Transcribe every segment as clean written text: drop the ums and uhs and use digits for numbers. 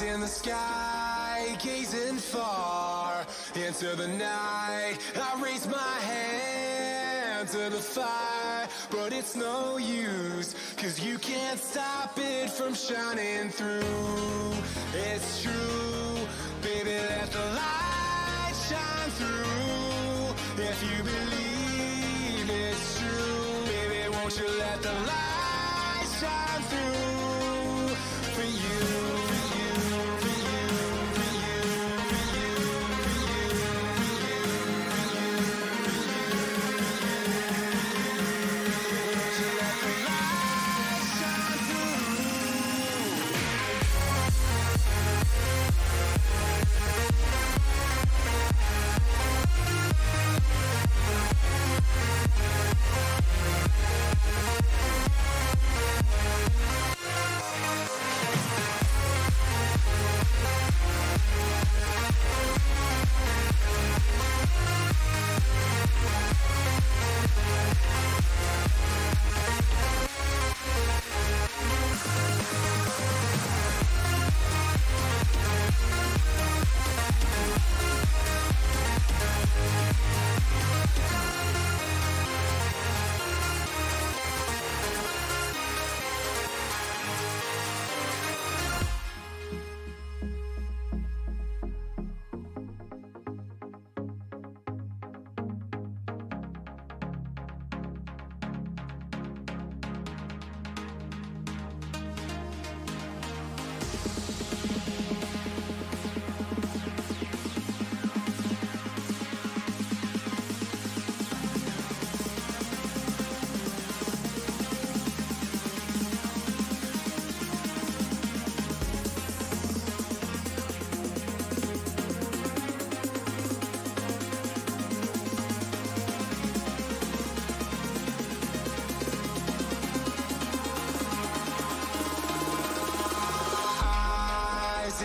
in the sky, gazing far into the night. I raise my hand to the fire, but it's no use, 'cause you can't stop it from shining through. It's true, baby, let the light shine through. If you believe it's true, baby, won't you let the light shine through for you.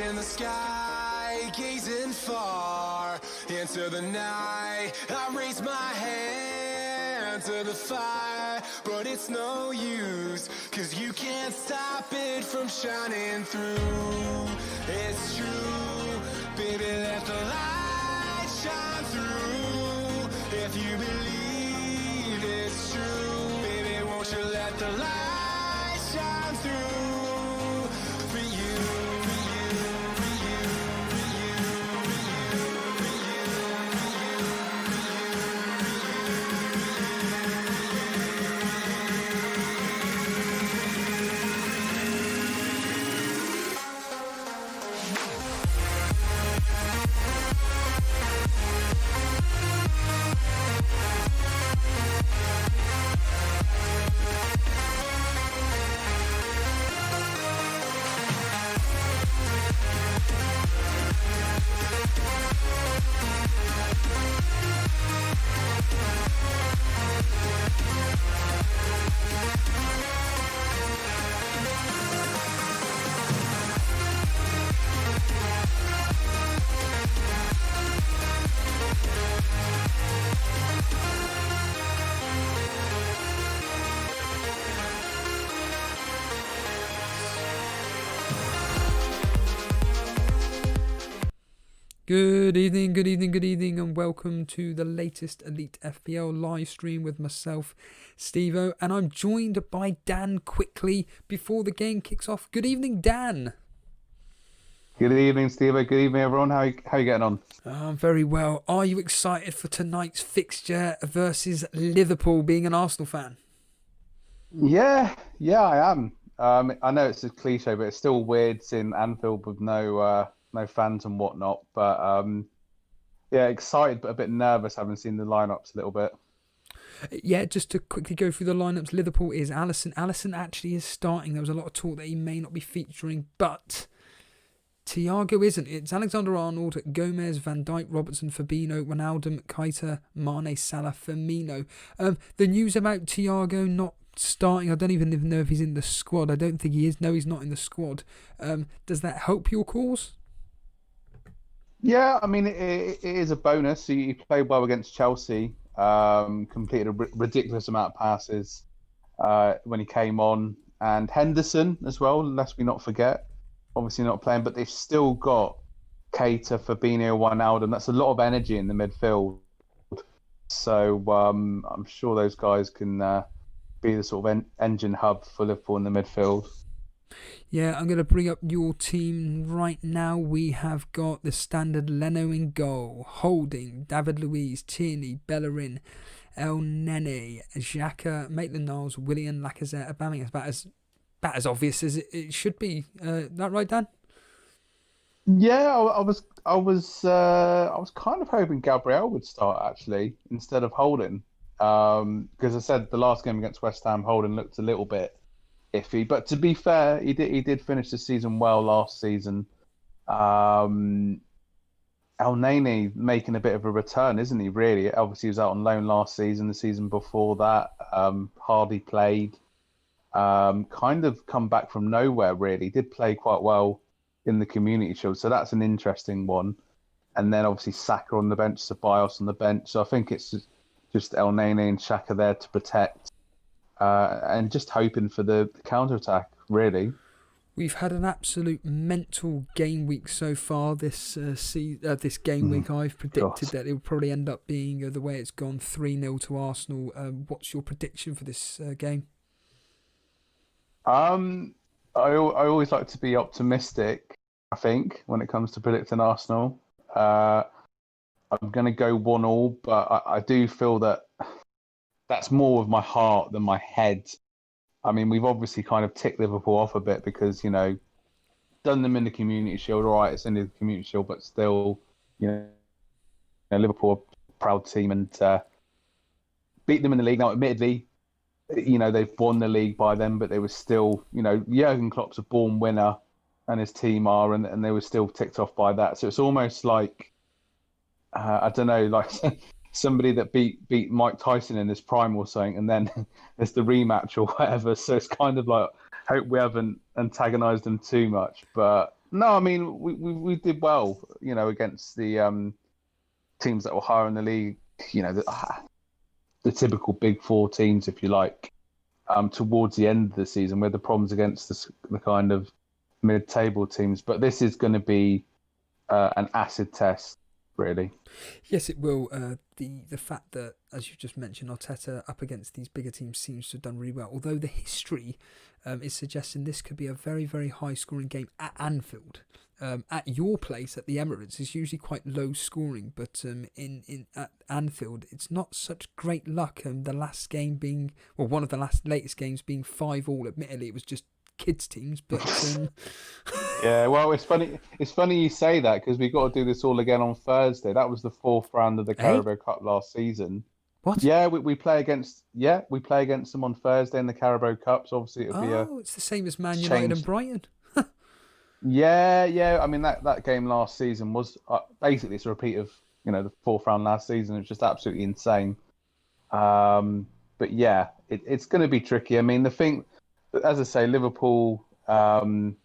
In the sky, gazing far into the night. I raise my hand to the fire, but it's no use, 'cause you can't stop it from shining through. It's true, baby, let the light shine through. If you believe it's true, baby, won't you let the light shine through for you. Good evening, and welcome to the latest Elite FPL live stream with myself, Stevo, and I'm joined by Dan quickly before the game kicks off. Good evening, Dan. Good evening, Stevo. Good evening, everyone. How are you getting on? I'm very well. Are you excited for tonight's fixture versus Liverpool, being an Arsenal fan? Yeah, I am. I know it's a cliche, but it's still weird seeing Anfield with no fans and whatnot. But yeah, excited but a bit nervous having seen the lineups a little bit. Yeah, just to quickly go through the lineups, Liverpool is Alisson. Alisson actually is starting. There was a lot of talk that he may not be featuring, but Thiago isn't. It's Alexander-Arnold, Gomez, Van Dijk, Robertson, Fabinho, Ronaldo, Keita, Mane, Salah, Firmino. The news about Thiago not starting, I don't even know if he's in the squad. I don't think he is. No, he's not in the squad. Does that help your cause? Yeah, I mean, it is a bonus. He played well against Chelsea, completed a ridiculous amount of passes when he came on. And Henderson as well, lest we not forget. obviously not playing, but they've still got Keita, Fabinho, Wijnaldum. That's a lot of energy in the midfield. So I'm sure those guys can be the sort of engine hub for Liverpool in the midfield. Yeah, I'm going to bring up your team right now. We have got the standard Leno in goal, Holding, David Luiz, Tierney, Bellerin, El Nene, Xhaka, Maitland-Niles, Willian, Lacazette, Aubameyang. It's about as obvious as it should be. That right, Dan? Yeah, I was kind of hoping Gabriel would start actually instead of Holding, because I said the last game against West Ham, Holding looked a little bit iffy. But to be fair, he did finish the season well last season. El Nene making a bit of a return, isn't he? Really, obviously he was out on loan last season. The season before that, hardly played. Kind of come back from nowhere. Really, did play quite well in the Community Shield, so that's an interesting one. And then obviously Saka on the bench, Ceballos on the bench. So I think it's just El Nene and Xhaka there to protect, and just hoping for the counter attack. Really, we've had an absolute mental game week so far. This game week, I've predicted that it will probably end up being the way it's gone, 3-0 to Arsenal. What's your prediction for this game? I always like to be optimistic, I think, when it comes to predicting Arsenal. I'm going to go 1-1, but I do feel that that's more with my heart than my head. I mean, we've obviously kind of ticked Liverpool off a bit because, done them in the Community Shield. All right, it's in the Community Shield, but still, Liverpool are a proud team and beat them in the league. Now, admittedly, they've won the league by them, but they were still, Jurgen Klopp's a born winner and his team are, and they were still ticked off by that. So it's almost like, I don't know, like somebody that beat Mike Tyson in his prime or something, and then there's the rematch or whatever. So it's kind of like, hope we haven't antagonised them too much. But no, I mean, we did well, against the teams that were higher in the league, the typical big four teams, if you like, towards the end of the season. We had the problems against the kind of mid-table teams. But this is going to be an acid test, really. Yes, it will. The fact that, as you just mentioned, Arteta up against these bigger teams seems to have done really well. Although the history is suggesting this could be a very, very high-scoring game at Anfield. At your place, at the Emirates, it's usually quite low scoring, but at Anfield, it's not such great luck. The last game being, one of the latest games being 5-5. Admittedly, it was just kids teams, but yeah. Well, it's funny. It's funny you say that because we've got to do this all again on Thursday. That was the 4th round of the Carabao Cup last season. What? Yeah, we play against. Yeah, we play against them on Thursday in the Carabao Cup. So obviously it'll be it's the same as Man United and Brighton. Yeah. I mean, that game last season was basically it's a repeat of the 4th round last season. It was just absolutely insane. But yeah, it's going to be tricky. I mean, the thing, as I say, Liverpool. The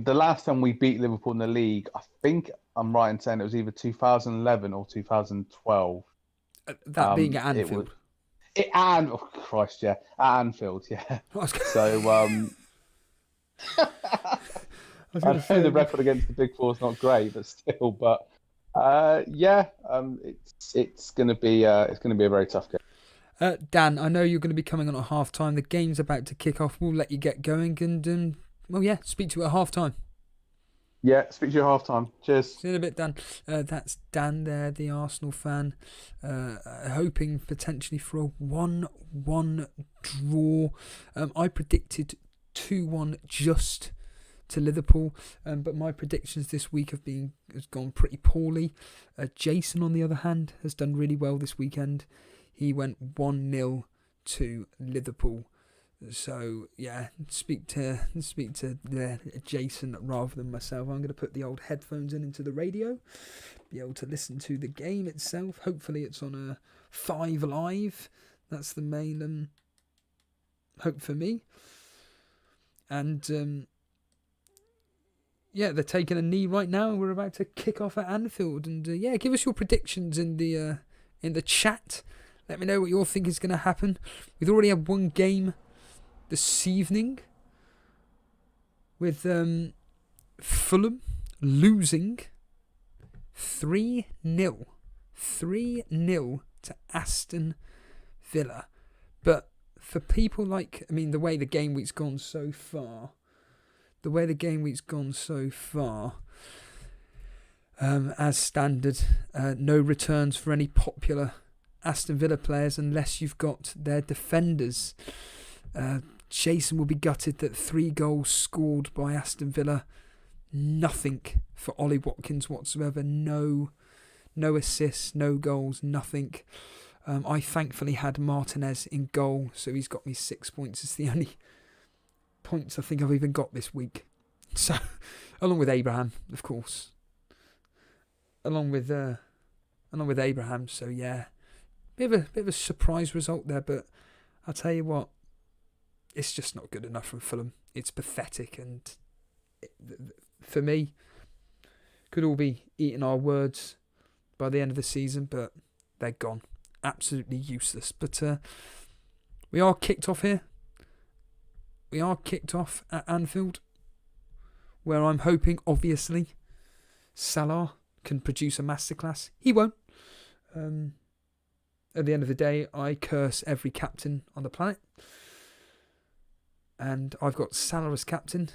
last time we beat Liverpool in the league, I think I'm right in saying it was either 2011 or 2012. That being at Anfield. Oh Christ, yeah, at Anfield, yeah. So. I know the record against the Big Four is not great, but still. But it's going to be a very tough game. Dan, I know you're going to be coming on at half time. The game's about to kick off. We'll let you get going and speak to you at half time. Yeah, speak to you at half time. Cheers. See you in a bit, Dan. That's Dan there, the Arsenal fan, hoping potentially for a 1-1 draw. I predicted 2-1 just to Liverpool, but my predictions this week has gone pretty poorly. Jason, on the other hand, has done really well this weekend. He went 1-0 to Liverpool. So yeah, speak to Jason rather than myself. I'm going to put the old headphones into the radio, be able to listen to the game itself. Hopefully it's on a 5 Live. That's the main hope for me. And they're taking a knee right now. We're about to kick off at Anfield, and give us your predictions in the chat. Let me know what you think is going to happen. We've already had one game this evening. with Fulham losing 3-0. 3-0 to Aston Villa. But for people like, I mean, the way the game week's gone so far, as standard, no returns for any popular Aston Villa players unless you've got their defenders. Jason will be gutted that 3 goals scored by Aston Villa. Nothing for Ollie Watkins whatsoever. No assists, no goals, nothing. I thankfully had Martinez in goal, so he's got me 6 points. It's the only points I think I've even got this week. So, along with Abraham, of course. Along with Abraham, so yeah. Bit of a surprise result there, but I'll tell you what, it's just not good enough from Fulham. It's pathetic, and for me, could all be eating our words by the end of the season, but they're gone. Absolutely useless. But we are kicked off here. We are kicked off at Anfield, where I'm hoping, obviously, Salah can produce a masterclass. He won't. At the end of the day, I curse every captain on the planet. And I've got Salah as captain,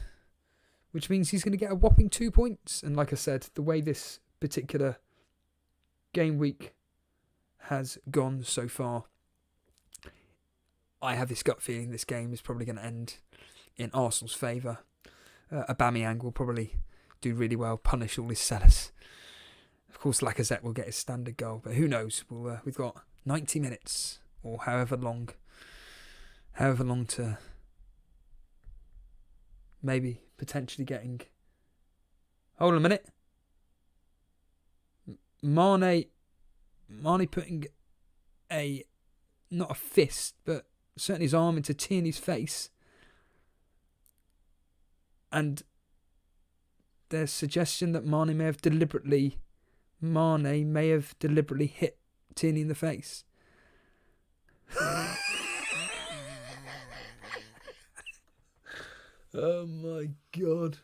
which means he's going to get a whopping 2 points. And like I said, the way this particular game week has gone so far, I have this gut feeling this game is probably going to end in Arsenal's favour. Aubameyang will probably do really well, punish all his sellers. Of course, Lacazette will get his standard goal, but who knows? We've got 90 minutes or however long to maybe potentially getting. Hold on a minute. Mane putting not a fist, but certainly his arm into Tierney's face. And there's suggestion that Mane may have deliberately hit Tierney in the face. Oh my God.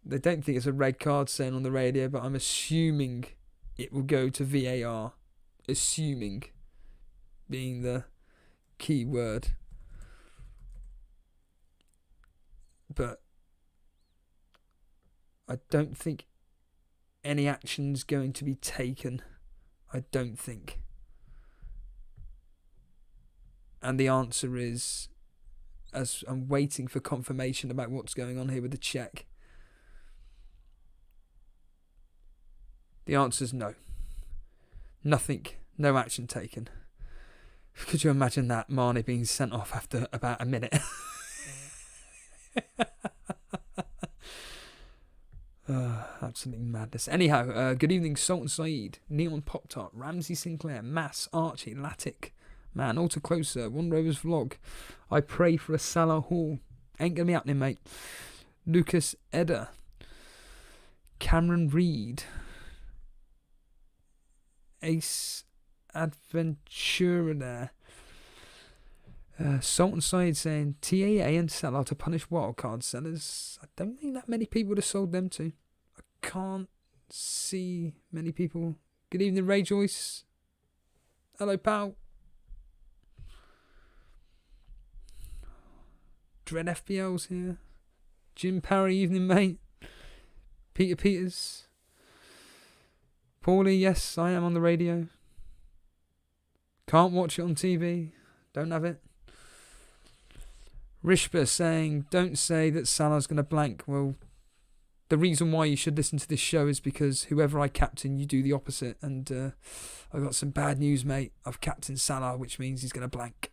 They don't think it's a red card saying on the radio, but I'm assuming it will go to VAR. Assuming being the key word. But I don't think any action's going to be taken. I don't think. And the answer is, as I'm waiting for confirmation about what's going on here with the check, the answer is no. Nothing, no action taken. Could you imagine that, Mane being sent off after about a minute? Absolute madness. Anyhow, good evening, Sultan Saeed, Neon Pop Tart, Ramsey Sinclair, Mass, Archie, Latic, Man, Alter Closer, One Rovers Vlog. I pray for a Salah Hall. Ain't gonna be happening, mate. Lucas Edda, Cameron Reed, Ace Adventura there. Sultan Saeed saying TAA and Salah to punish wildcard sellers. I don't think that many people would have sold them to. I can't see many people. Good evening, Ray Joyce. Hello, pal. Dread FPL's here. Jim Parry, evening, mate. Peter Peters. Paulie, yes, I am on the radio. Can't watch it on TV. Don't have it. Rishba saying, don't say that Salah's going to blank. Well, the reason why you should listen to this show is because whoever I captain, you do the opposite. And I've got some bad news, mate. I've captained Salah, which means he's going to blank.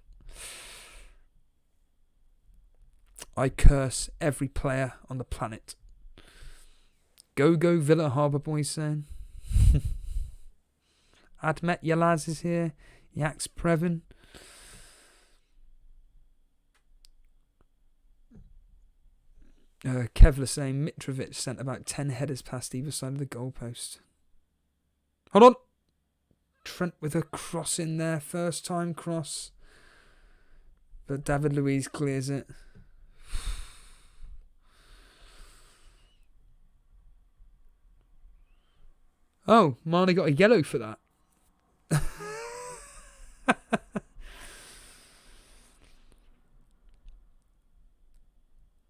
I curse every player on the planet. Go Villa Harbour Boys saying. Admet Yalaz is here. Yax Previn. Kevlar saying Mitrovic sent about 10 headers past either side of the goalpost. Hold on. Trent with a cross in there. First time cross. But David Luiz clears it. Oh, Marnie got a yellow for that.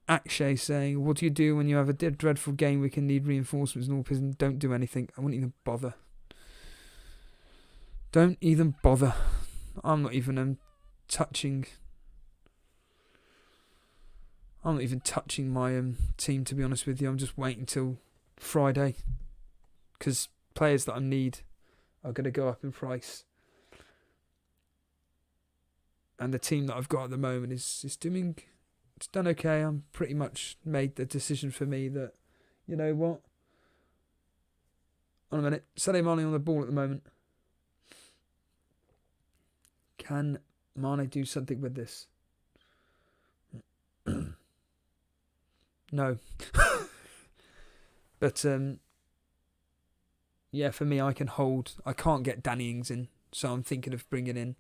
Akshay saying, what do you do when you have a dreadful game week and need reinforcements and all prison? Don't do anything. I wouldn't even bother. Don't even bother. I'm not even touching. I'm not even touching my team, to be honest with you. I'm just waiting till Friday. Because players that I need are going to go up in price. And the team that I've got at the moment is doing... It's done okay. I'm pretty much made the decision for me that, you know what? On a minute. Sadio Mane on the ball at the moment. Can Mane do something with this? No. But, yeah, for me, I can hold. I can't get Danny Ings in, so I'm thinking of bringing in...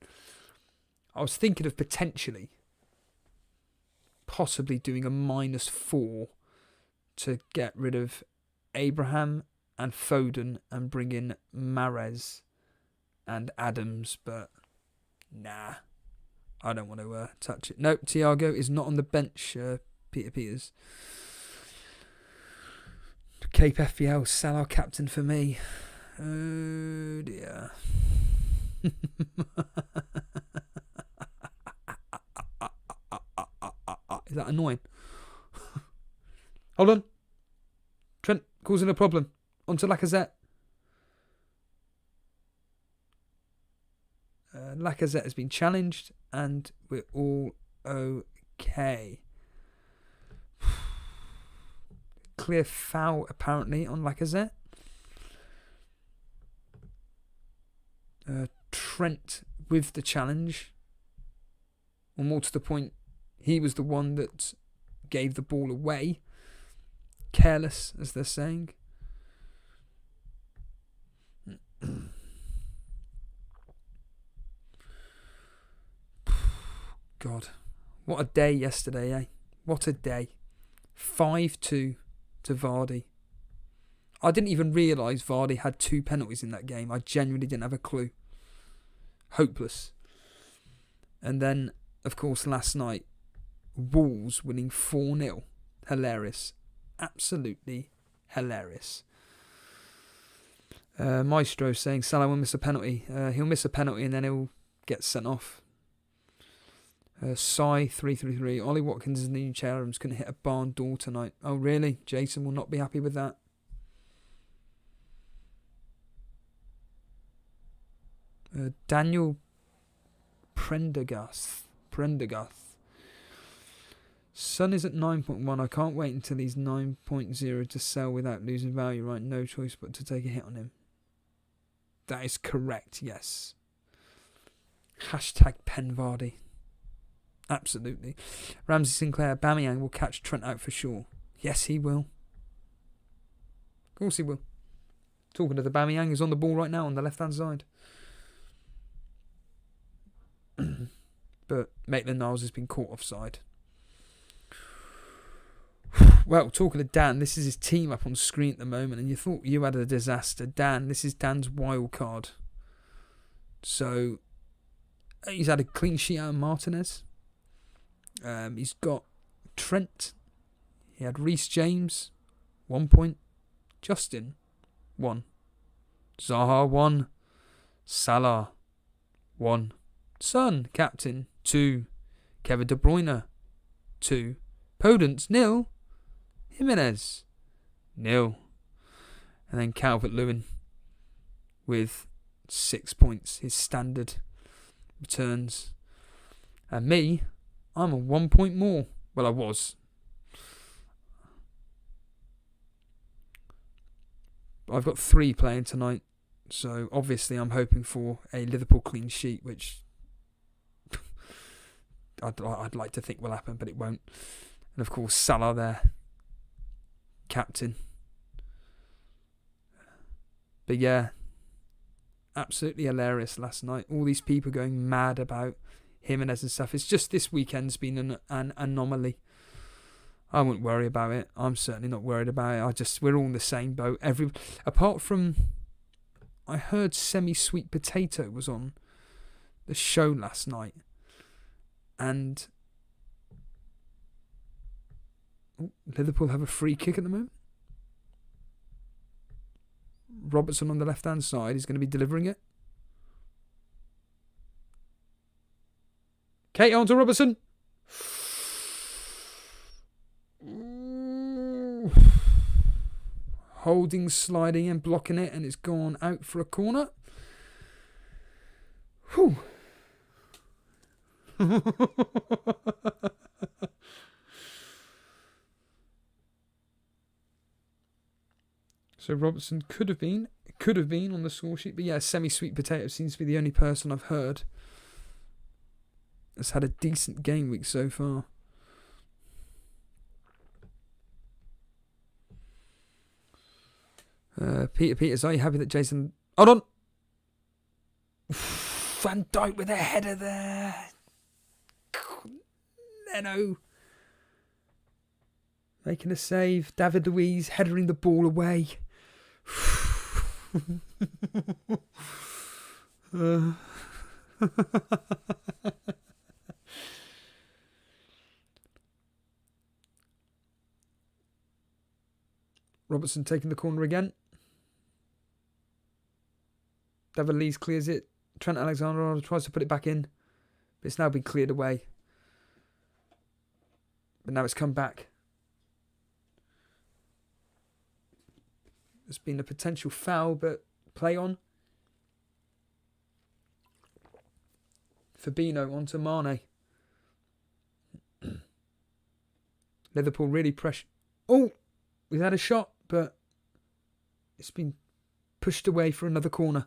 I was thinking of potentially... possibly doing a -4 to get rid of Abraham and Foden and bring in Mahrez and Adams, but nah, I don't want to touch it. Nope, Thiago is not on the bench, Peter Peters. Cape FPL, Salah captain for me. Oh dear. Is that annoying? Hold on. Trent causing a problem. Onto Lacazette. Lacazette has been challenged and we're all okay. Clear foul apparently on Lacazette. Trent with the challenge. Or more to the point, he was the one that gave the ball away. Careless, as they're saying. God. What a day yesterday, eh? What a day. 5-2 to Vardy. I didn't even realise Vardy had 2 penalties in that game. I genuinely didn't have a clue. Hopeless. And then, of course, last night, Wolves winning 4-0. Hilarious. Absolutely hilarious. Maestro saying Salah will miss a penalty. He'll miss a penalty and then he'll get sent off. Sai 333. Ollie Watkins is the new Cherubs going to hit a barn door tonight. Oh really? Jason will not be happy with that. Daniel Prendergast. Sun is at 9.1. I can't wait until he's 9.0 to sell without losing value, right? No choice but to take a hit on him. That is correct, yes. Hashtag Penvardy. Absolutely. Ramsey Sinclair, Bamiyang will catch Trent out for sure. Yes, he will. Of course he will. Talking to the Bamiyang, he's on the ball right now on the left-hand side. But Maitland-Niles has been caught offside. Well, talking to Dan, this is his team up on screen at the moment, and you thought you had a disaster. Dan, this is Dan's wild card. So, he's had a clean sheet out of Martinez. He's got Trent. He had Reece James, 1 point. Justin, 1. Zaha, 1. Salah, 1. Son, captain, 2. Kevin De Bruyne, 2. Podence, 0. Jimenez, 0. And then Calvert-Lewin with 6 points. His standard returns. And me, I'm on 1 point more. Well, I was. I've got 3 playing tonight. So, obviously, I'm hoping for a Liverpool clean sheet, which I'd like to think will happen, but it won't. And, of course, Salah there. Captain. But, yeah. Absolutely hilarious last night. All these people going mad about Jimenez and stuff. It's just this weekend's been an anomaly. I wouldn't worry about it. I'm certainly not worried about it. We're all in the same boat. Apart from, I heard Semi-Sweet Potato was on the show last night, and Liverpool have a free kick at the moment. Robertson on the left-hand side is going to be delivering it. Kate on to Robertson. Holding, sliding and blocking it, and it's gone out for a corner. Whew. So Robertson could have been on the score sheet, but yeah, Semi-Sweet Potato seems to be the only person I've heard that's had a decent game week so far. Peter Peters, are you happy that Jason... Hold on! Van Dijk with a header there. Leno making a save. David Luiz headering the ball away. Robertson taking the corner again. David Luiz clears it. Trent Alexander-Arnold tries to put it back in, but it's now been cleared away. But now it's come back. There's been a potential foul, but play on. Fabinho onto Mane. Liverpool really pressure. Oh, we've had a shot, but it's been pushed away for another corner.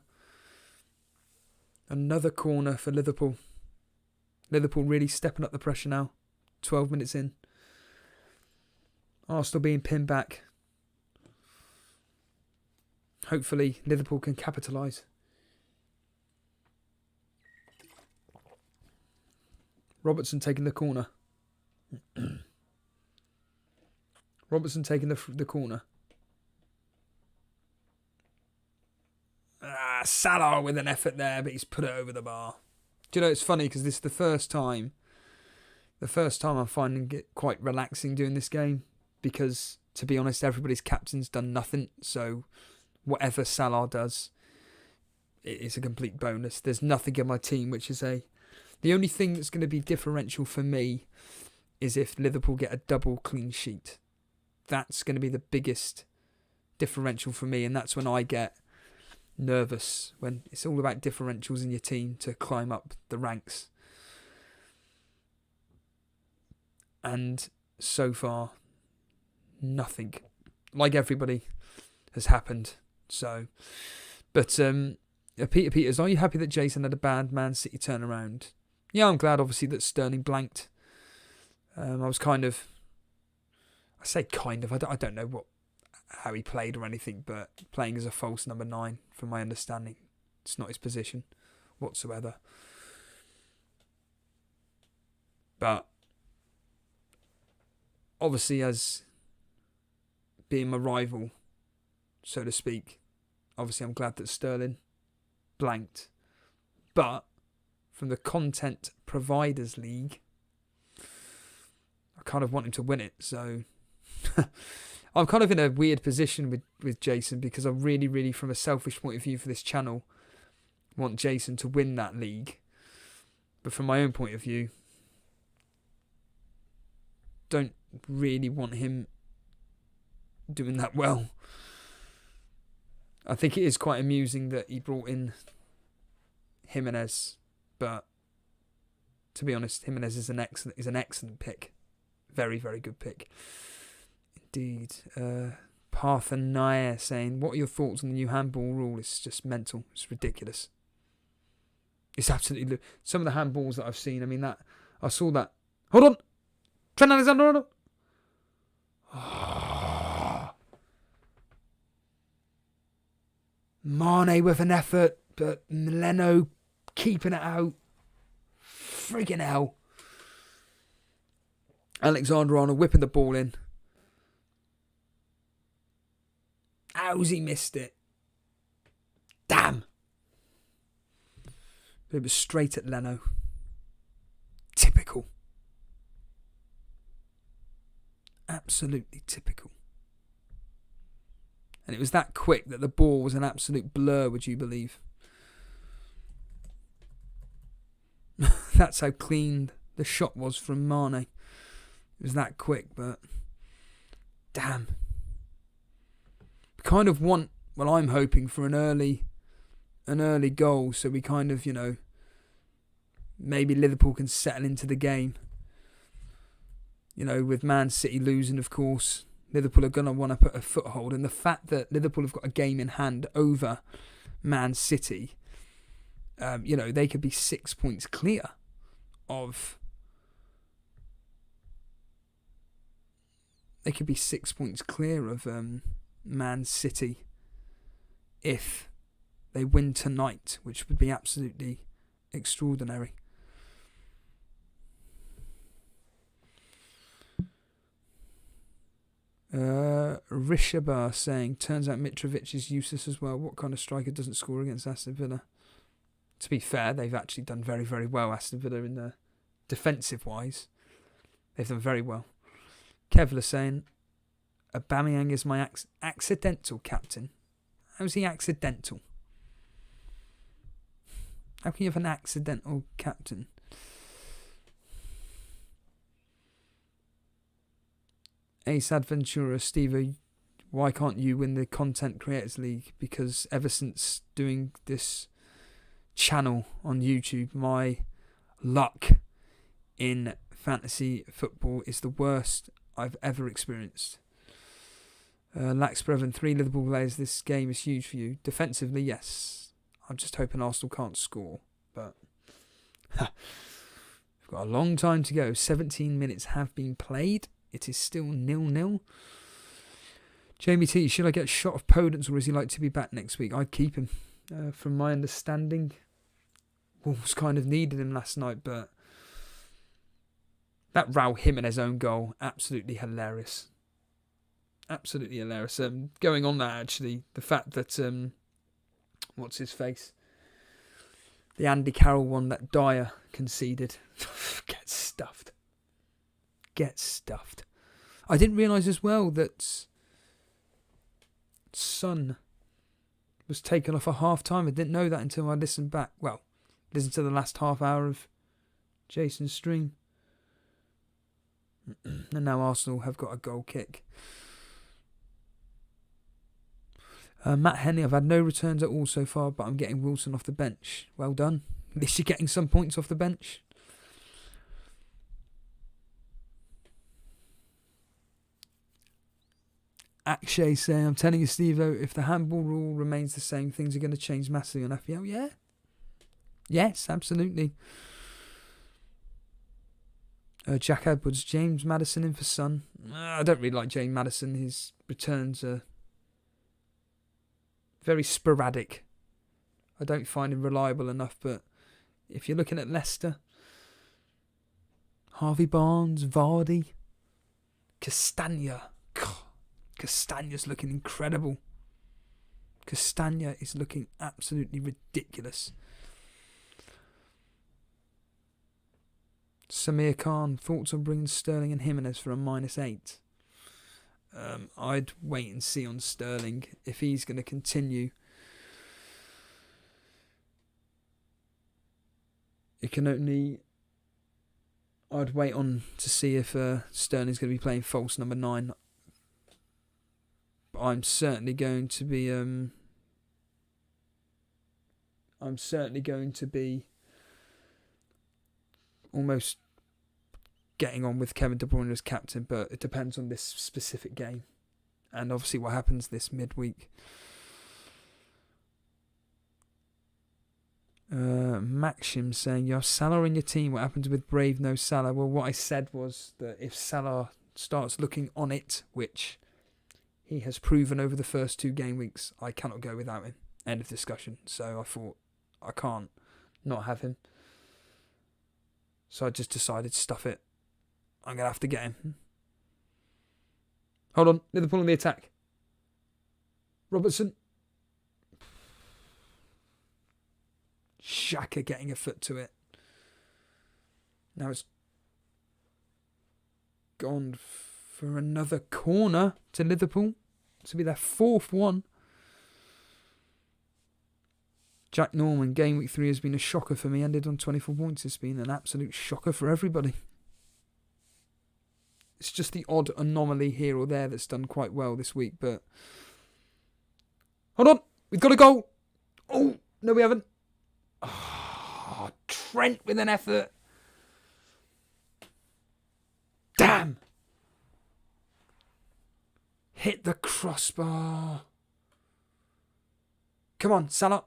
Another corner for Liverpool. Liverpool really stepping up the pressure now. 12 minutes in. Arsenal being pinned back. Hopefully Liverpool can capitalise. Robertson taking the corner. Robertson taking the corner. Salah with an effort there, but he's put it over the bar. Do you know, it's funny because this is the first time I'm finding it quite relaxing doing this game, because, to be honest, everybody's captain's done nothing, so whatever Salah does, it is a complete bonus. There's nothing in my team which is the only thing that's going to be differential for me is if Liverpool get a double clean sheet. That's going to be the biggest differential for me, and that's when I get nervous, when it's all about differentials in your team to climb up the ranks. And so far, nothing, like everybody, has happened. So, but Peter Peters, are you happy that Jason had a bad Man City turnaround? Yeah, I'm glad, obviously, that Sterling blanked. I don't know how he played or anything, but playing as a false number 9, from my understanding, it's not his position whatsoever. But obviously, as being my rival, so to speak, obviously I'm glad that Sterling blanked. But from the Content Providers League, I kind of want him to win it, so I'm kind of in a weird position with Jason, because I really, really, from a selfish point of view for this channel, want Jason to win that league. But from my own point of view, don't really want him doing that well. I think it is quite amusing that he brought in Jimenez, but to be honest, Jimenez is an excellent pick. Very, very good pick. Indeed. Parthenia saying, what are your thoughts on the new handball rule? It's just mental. It's ridiculous. It's absolutely... Some of the handballs that I've seen, I saw that... Hold on! Trent Alexander-Arnold! Mane with an effort, but Leno keeping it out. Friggin' hell. Alexander-Arnold whipping the ball in. How's he missed it? Damn. But it was straight at Leno. Typical. Absolutely typical. And it was that quick that the ball was an absolute blur, would you believe? That's how clean the shot was from Mane. It was that quick, but damn. We kind of want, well, I'm hoping for an early goal, so we kind of, maybe Liverpool can settle into the game. With Man City losing, of course, Liverpool are going to want to put a foothold. And the fact that Liverpool have got a game in hand over Man City, they could be 6 points clear of... They could be 6 points clear of Man City if they win tonight, which would be absolutely extraordinary. Rishabah saying, turns out Mitrovic is useless as well. What kind of striker doesn't score against Aston Villa? To be fair, they've actually done very, very well, Aston Villa, in the defensive-wise. They've done very well. Kevlar saying, Aubameyang is my accidental captain. How's he accidental? How can you have an accidental captain? Ace Adventura, Steve, why can't you win the Content Creators League? Because ever since doing this channel on YouTube, my luck in fantasy football is the worst I've ever experienced. Lax Brevin, 3 Liverpool players. This game is huge for you. Defensively, yes. I'm just hoping Arsenal can't score. But we've got a long time to go. 17 minutes have been played. It is still 0-0. Jamie T, should I get a shot of Podence or is he like to be back next week? I'd keep him. From my understanding, Wolves kind of needed him last night, but that Raul Jimenez own goal, absolutely hilarious. Absolutely hilarious. Going on that, actually, the fact that, what's his face? The Andy Carroll one that Dyer conceded. Get stuffed. Get stuffed. I didn't realise as well that Son was taken off at half time. I didn't know that until I listened back. Well, listened to the last half hour of Jason's stream. And now Arsenal have got a goal kick. Matt Henley, I've had no returns at all so far, but I'm getting Wilson off the bench. Well done. At least you're getting some points off the bench. Akshay saying, I'm telling you, Steve-O, if the handball rule remains the same, things are going to change massively on FPL. Yeah. Yes, absolutely. Jack Edwards, James Maddison in for Son. I don't really like James Maddison. His returns are very sporadic. I don't find him reliable enough, but if you're looking at Leicester, Harvey Barnes, Vardy, Castagna. God, Castagna's looking incredible. Castagna is looking absolutely ridiculous. Samir Khan, thoughts on bringing Sterling and Jimenez for a -8? I'd wait and see on Sterling if he's going to continue. I'd wait on to see if Sterling's going to be playing false number 9. But I'm certainly going to be almost getting on with Kevin De Bruyne as captain, but it depends on this specific game and obviously what happens this midweek. Maxim saying, you have Salah in your team. What happens with Brave no Salah? Well, what I said was that if Salah starts looking on it, which he has proven over the first 2 game weeks, I cannot go without him. End of discussion. So I thought I can't not have him. So I just decided, stuff it. I'm going to have to get him. Hold on. Liverpool on the attack. Robertson. Xhaka getting a foot to it. Now it's gone for another corner to Liverpool. This will be their 4th one. Jack Norman, Gameweek 3 has been a shocker for me. Ended on 24 points. It's been an absolute shocker for everybody. It's just the odd anomaly here or there that's done quite well this week. But hold on. We've got a goal. Oh, no, we haven't. Oh, Trent with an effort. Damn. Hit the crossbar. Come on, Salah.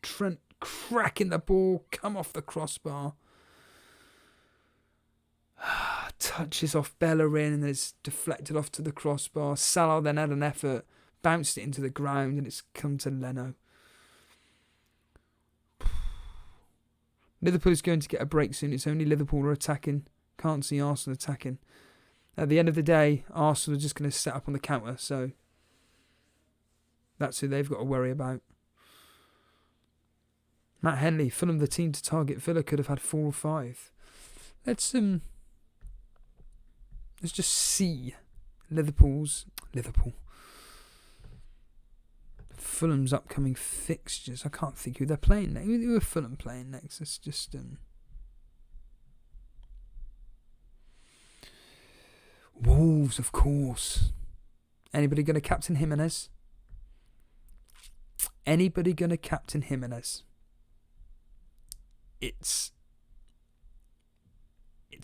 Trent cracking the ball. Come off the crossbar. Touches off Bellerin and it's deflected off to the crossbar. Salah then had an effort. Bounced it into the ground and it's come to Leno. Liverpool's going to get a break soon. It's only Liverpool are attacking. Can't see Arsenal attacking. At the end of the day, Arsenal are just going to set up on the counter. So that's who they've got to worry about. Matt Henley, Fulham the team to target. Villa could have had 4 or 5. Let's just see Fulham's upcoming fixtures. I can't think who they're playing next. Who are Fulham playing next? It's just Wolves, of course. Anybody going to captain Jimenez? Anybody going to captain Jimenez? It's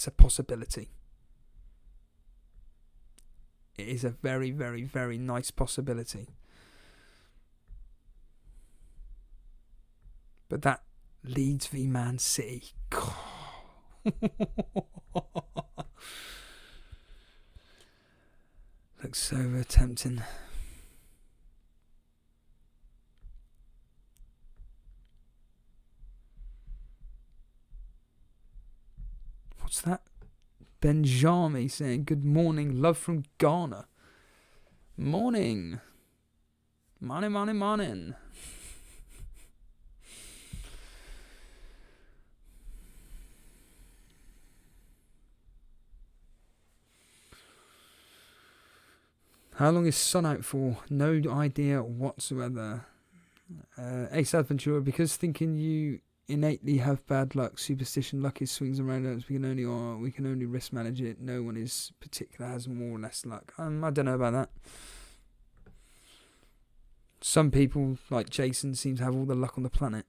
a possibility. It is a very, very, very nice possibility. But that Leeds v Man City. Looks so tempting. What's that? Benjami saying, good morning, love from Ghana. Morning. Morning. How long is Son out for? No idea whatsoever. Ace Adventurer, because thinking you innately have bad luck, superstition, luck is swings and roundabouts. We can only risk manage it. No one is particular has more or less luck. I don't know about that. Some people, like Jason, seem to have all the luck on the planet.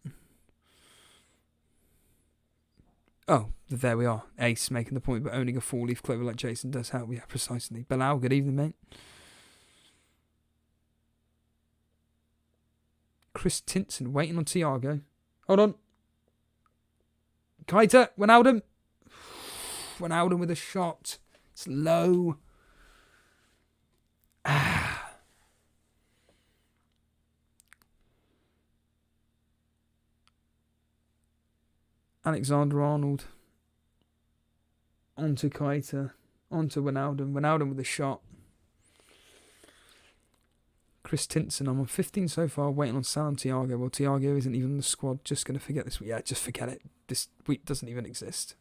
Oh, there we are. Ace making the point, but owning a 4-leaf clover like Jason does help. Yeah, precisely. Bilal, good evening, mate. Chris Tinson waiting on Thiago. Hold on. Keita, Wijnaldum. Wijnaldum with a shot. It's low. Alexander-Arnold. Onto Keita. Onto Wijnaldum. Wijnaldum with a shot. Chris Tinson, I'm on 15 so far, waiting on Salah and Thiago. Well, Thiago isn't even in the squad. Just going to forget this week. Yeah, just forget it. This week doesn't even exist.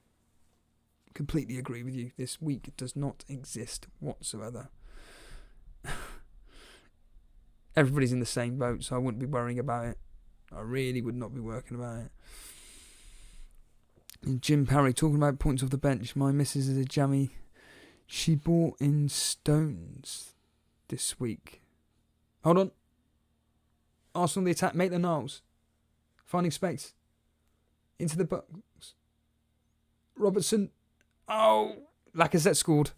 Completely agree with you. This week does not exist whatsoever. Everybody's in the same boat, so I wouldn't be worrying about it. I really would not be working about it. And Jim Parry, talking about points off the bench. My missus is a jammy. She bought in Stones this week. Hold on. Arsenal the attack. Make the Niles. Finding space. Into the box. Robertson. Oh. Lacazette scored.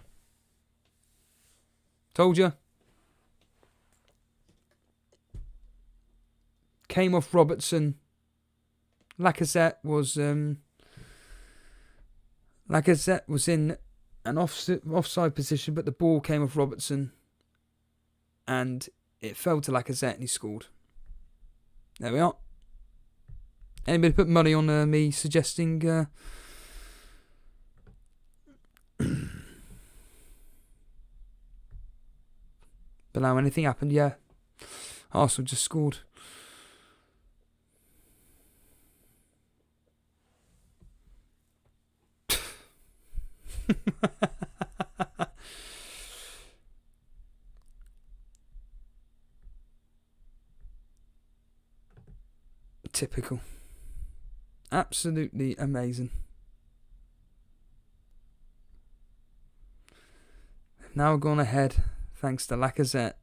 Told you. Came off Robertson. Lacazette was in an offside position, but the ball came off Robertson. And it fell to Lacazette and he scored. There we are. Anybody put money on me suggesting... But now anything happened? Yeah. Arsenal just scored. Typical. Absolutely amazing. Now gone ahead, thanks to Lacazette,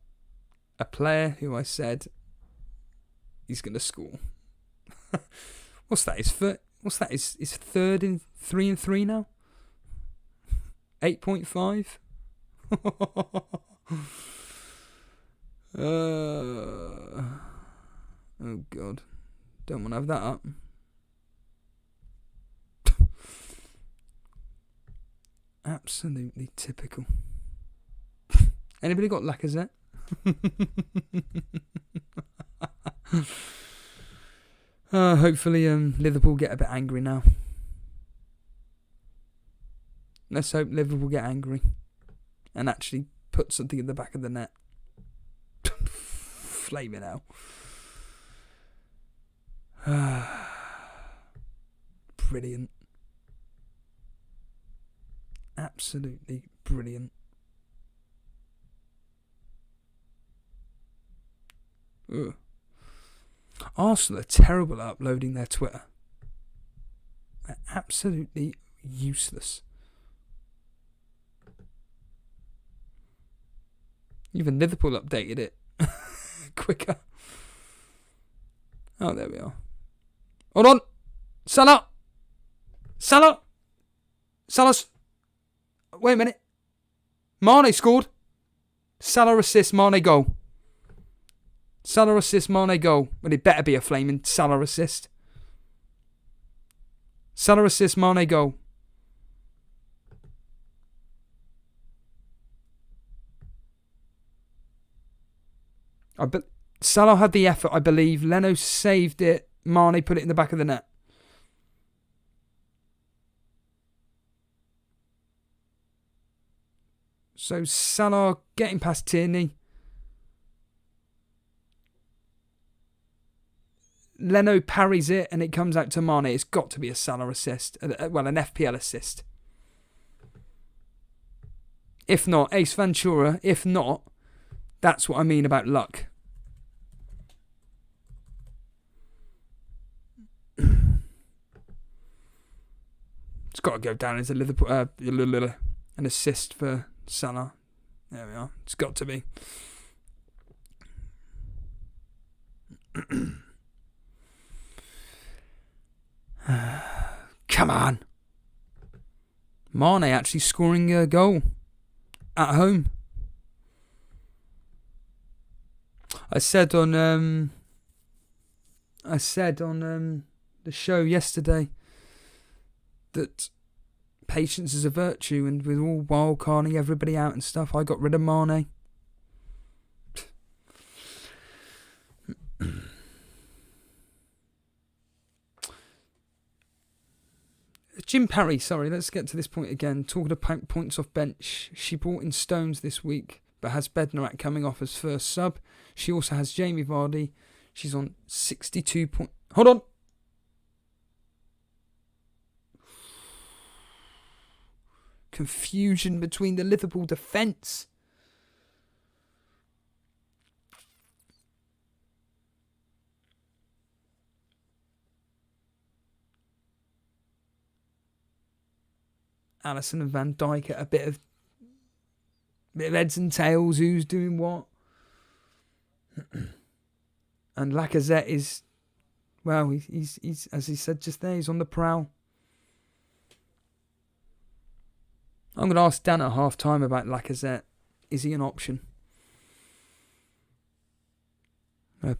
a player who I said he's going to score. What's that? His third in 3 and 3 now. 8.5. Oh God, don't want to have that up. Absolutely typical. Anybody got Lacazette? Hopefully Liverpool get a bit angry now. Let's hope Liverpool get angry and actually put something in the back of the net. Flaming hell. Brilliant. Absolutely brilliant. Ugh. Arsenal are terrible at uploading their Twitter. They're absolutely useless. Even Liverpool updated it quicker. Oh, there we are. Hold on. Salah. Salah's. Wait a minute. Mane scored. Salah assist, Mane goal. Salah assist, Mane goal. Well, it better be a flaming Salah assist. Salah assist, Mane goal. Salah had the effort, I believe. Leno saved it. Mane put it in the back of the net. So Salah getting past Tierney. Leno parries it and it comes out to Mane. It's got to be a Salah assist. Well, an FPL assist. If not, Ace Ventura. If not, that's what I mean about luck. It's got to go down as a Liverpool, an assist for Salah. There we are. It's got to be. Come on. Mane actually scoring a goal at home. I said on the show yesterday that patience is a virtue, and with all wildcarding everybody out and stuff, I got rid of Mane. Jim Parry, sorry, let's get to this point again. Talking about points off bench, she brought in Stones this week, but has Bednarak coming off as first sub. She also has Jamie Vardy. She's on 62 points. Hold on. Confusion between the Liverpool defence. Alisson and Van Dijk at a bit of heads and tails. Who's doing what? And Lacazette is, well, he's as he said just there, he's on the prowl. I'm going to ask Dan at half time about Lacazette. Is he an option?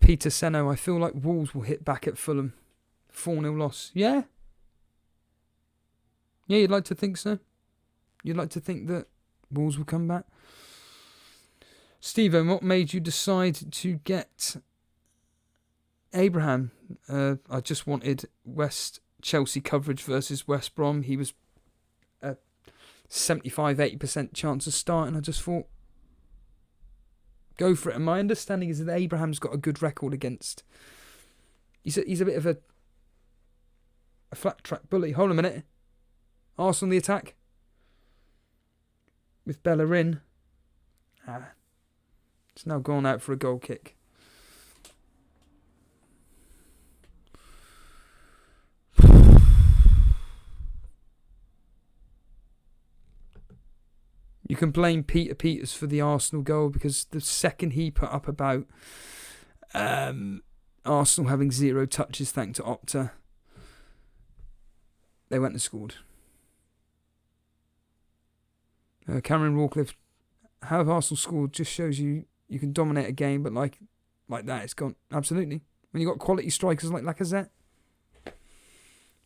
Peter Seno, I feel like Wolves will hit back at Fulham. 4-0 loss. Yeah? Yeah, you'd like to think so? You'd like to think that Wolves will come back? Stephen, what made you decide to get Abraham, I just wanted Chelsea coverage versus West Brom. He was a 75-80% chance of starting. I just thought, go for it. And my understanding is that Abraham's got a good record against. He's a bit of a flat track bully. Hold on a minute. Arsenal the attack with Bellerin. It's now gone out for a goal kick. You can blame Peter Peters for the Arsenal goal because the second he put up about Arsenal having 0 touches thanks to Opta, they went and scored. Cameron Rawcliffe, how have Arsenal scored just shows you can dominate a game, but like that, it's gone. Absolutely. When you've got quality strikers like Lacazette.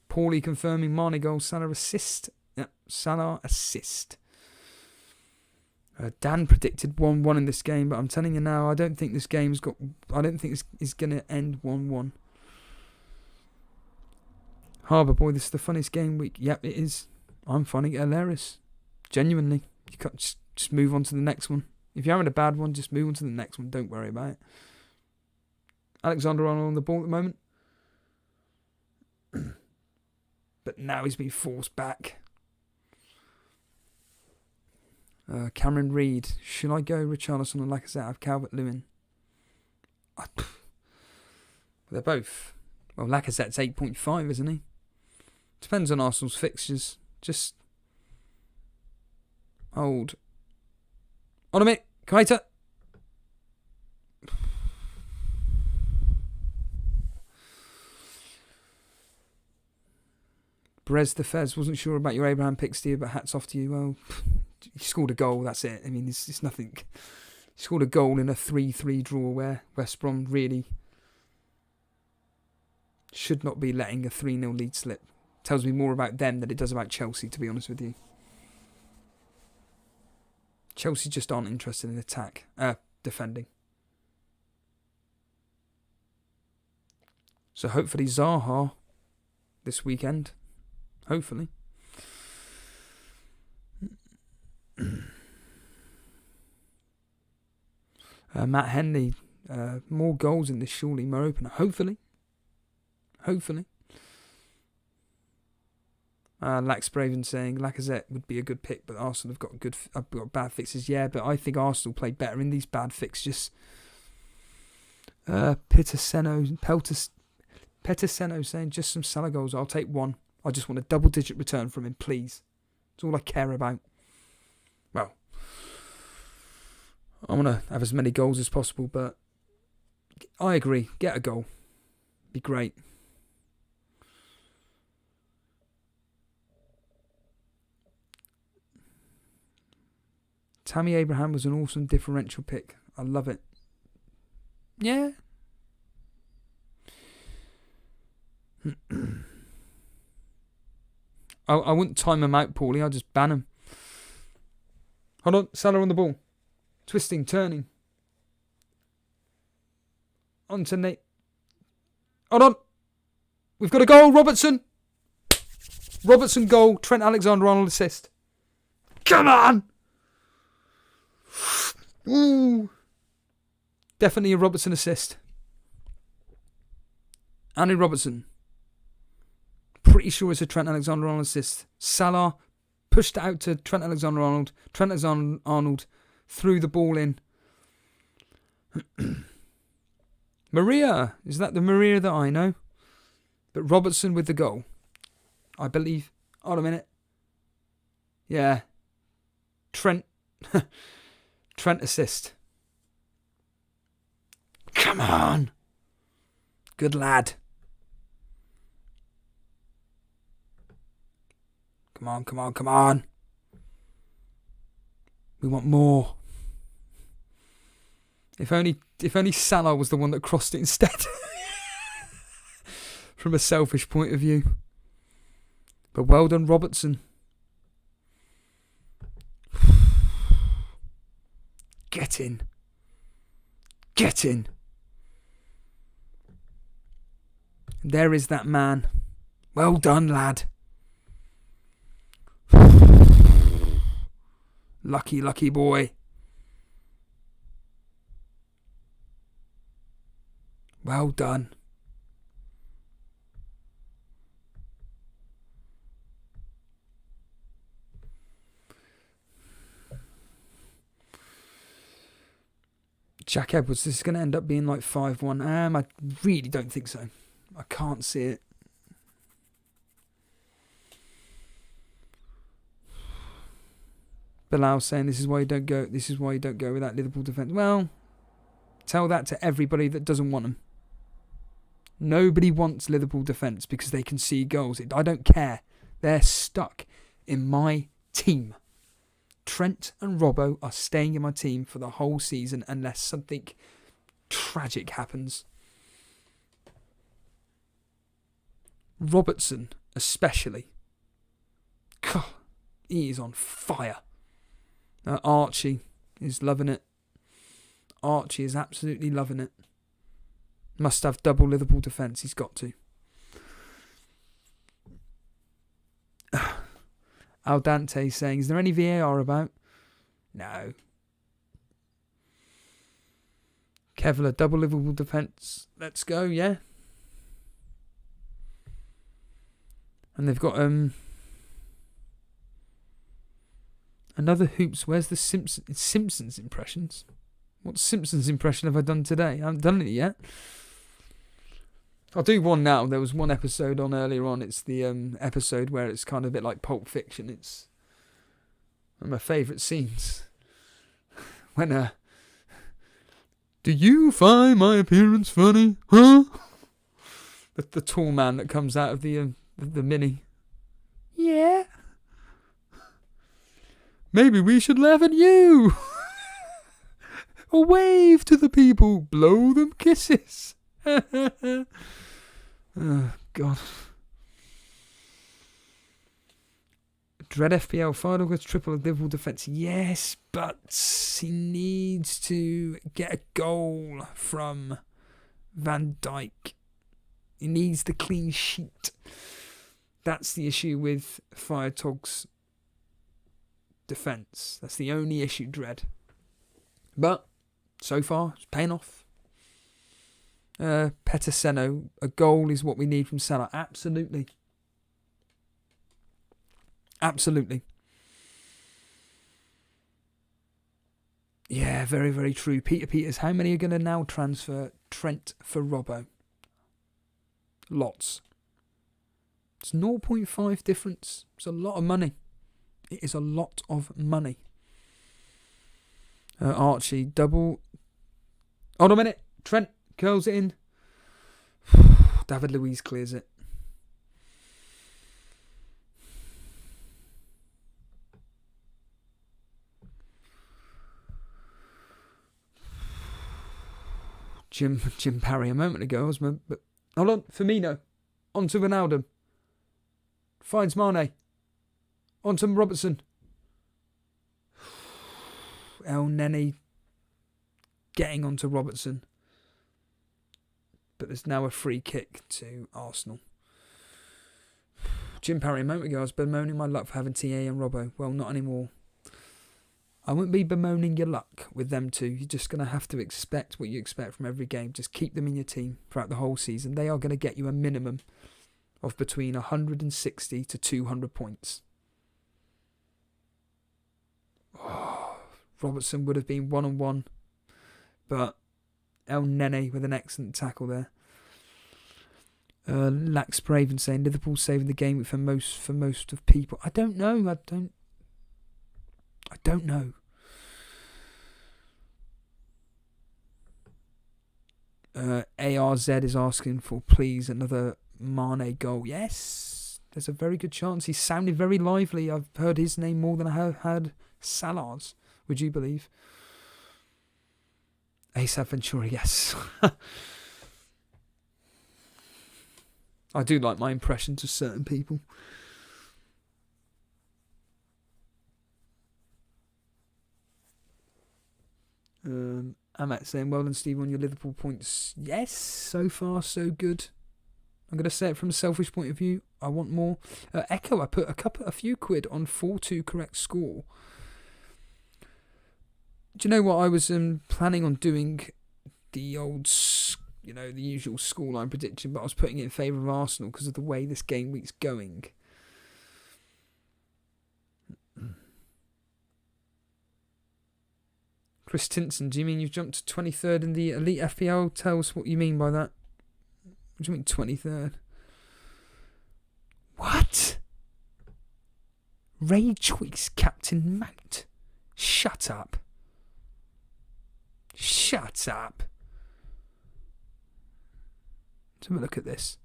Paulie confirming Mane goal, Salah assist. Yeah, Salah assist. Dan predicted 1-1 in this game, but I'm telling you now, I don't think this game's got. I don't think this is going to end 1-1. Harbour boy, this is the funniest game week. Yep, it is. I'm finding it hilarious. Genuinely, you can't just move on to the next one. If you're having a bad one, just move on to the next one. Don't worry about it. Alexander-Arnold on the ball at the moment, but now he's been forced back. Cameron Reed. Should I go Richarlison and Lacazette of Calvert-Lewin? They're both. Well, Lacazette's 8.5, isn't he? Depends on Arsenal's fixtures. Just hold. On a minute. Kaita. Brez the Fez. Wasn't sure about your Abraham pick, Steve, but hats off to you. Well, he scored a goal, that's it. I mean, it's nothing. He scored a goal in a 3-3 draw where West Brom really should not be letting a 3-0 lead slip. Tells me more about them than it does about Chelsea, to be honest with you. Chelsea just aren't interested in defending. So hopefully Zaha this weekend. Hopefully. Matt Henley, more goals in this surely, more opener. Hopefully. Lax Braven saying Lacazette would be a good pick, but Arsenal have got bad fixes. Yeah, but I think Arsenal played better in these bad fixtures. Petiseno saying just some Salah goals. I'll take one. I just want a double-digit return from him, please. That's all I care about. Well, I want to have as many goals as possible, but I agree. Get a goal. Be great. Tammy Abraham was an awesome differential pick. I love it. Yeah. I wouldn't time him out, Paulie. I'll just ban him. Hold on. Salah on the ball. Twisting, turning. On to Nate. Hold on. We've got a goal. Robertson goal. Trent Alexander-Arnold assist. Come on. Ooh. Definitely a Robertson assist. Andy Robertson. Pretty sure it's a Trent Alexander-Arnold assist. Salah pushed it out to Trent Alexander-Arnold. Trent Alexander-Arnold threw the ball in. Maria. Is that the Maria that I know? But Robertson with the goal. I believe. Hold a minute. Yeah. Trent. Trent assist. Come on. Good lad. Come on. We want more. If only Salah was the one that crossed it instead. From a selfish point of view. But well done, Robertson. Get in. There is that man. Well done, lad. Lucky, lucky boy. Well done. Jack Edwards, this is going to end up being like 5-1. I really don't think so. I can't see it. Bilal saying this is why you don't go. This is why you don't go with that Liverpool defence. Well, tell that to everybody that doesn't want them. Nobody wants Liverpool defence because they can see goals. I don't care. They're stuck in my team. Trent and Robbo are staying in my team for the whole season unless something tragic happens. Robertson, especially. God, he is on fire. Archie is loving it. Archie is absolutely loving it. Must have double Liverpool defence. He's got to. Al Dante saying, is there any VAR about? No. Kevlar, double Liverpool defence. Let's go, yeah. And they've got another Hoops. Where's the Simpsons impressions? What Simpsons impression have I done today? I haven't done it yet. I'll do one now. There was one episode on earlier on. It's the episode where it's kind of a bit like Pulp Fiction. It's one of my favourite scenes. When, do you find my appearance funny? Huh? The tall man that comes out of the mini. Yeah. Maybe we should laugh at you. Or wave to the people. Blow them kisses. Oh, God. Dread FPL final with triple Liverpool defence. Yes, but he needs to get a goal from Van Dijk. He needs the clean sheet. That's the issue with Firetog's defence. That's the only issue, Dread. But so far, it's paying off. Petaseno, a goal is what we need from Salah. Absolutely. Absolutely. Yeah, very, very true. Peter Peters, how many are going to now transfer Trent for Robbo? Lots. It's 0.5 difference. It's a lot of money. It is a lot of money. Archie, double. Hold on a minute. Trent curls it in. David Luiz clears it. Jim Parry a moment ago. But hold on, Firmino. On to Ronaldo. Finds Mane. On to Robertson. El Neni getting onto Robertson. But there's now a free kick to Arsenal. Jim Parry a moment ago, I was bemoaning my luck for having TA and Robbo. Well, not anymore. I won't be bemoaning your luck with them two. You're just going to have to expect what you expect from every game. Just keep them in your team throughout the whole season. They are going to get you a minimum of between 160 to 200 points. Oh, Robertson would have been 1-on-1, but El Nene with an excellent tackle there. Lax Braven saying Liverpool saving the game for most of people. I don't know. I don't know. ARZ is asking for please another Mane goal. Yes, there's a very good chance. He sounded very lively. I've heard his name more than I have heard Salah's. Would you believe? ASAP Ventura, yes. I do like my impressions of certain people. Amat saying, well done, Steve, on your Liverpool points. Yes, so far, so good. I'm going to say it from a selfish point of view. I want more. Echo, I put a few quid on 4-2 correct score. Do you know what? I was planning on doing the old, the usual scoreline prediction, but I was putting it in favour of Arsenal because of the way this game week's going. Chris Tinson, do you mean you've jumped to 23rd in the Elite FPL? Tell us what you mean by that. What do you mean 23rd? What? Ray Joyce, Captain Mount. Shut up. Shut up. Let's have a look at this.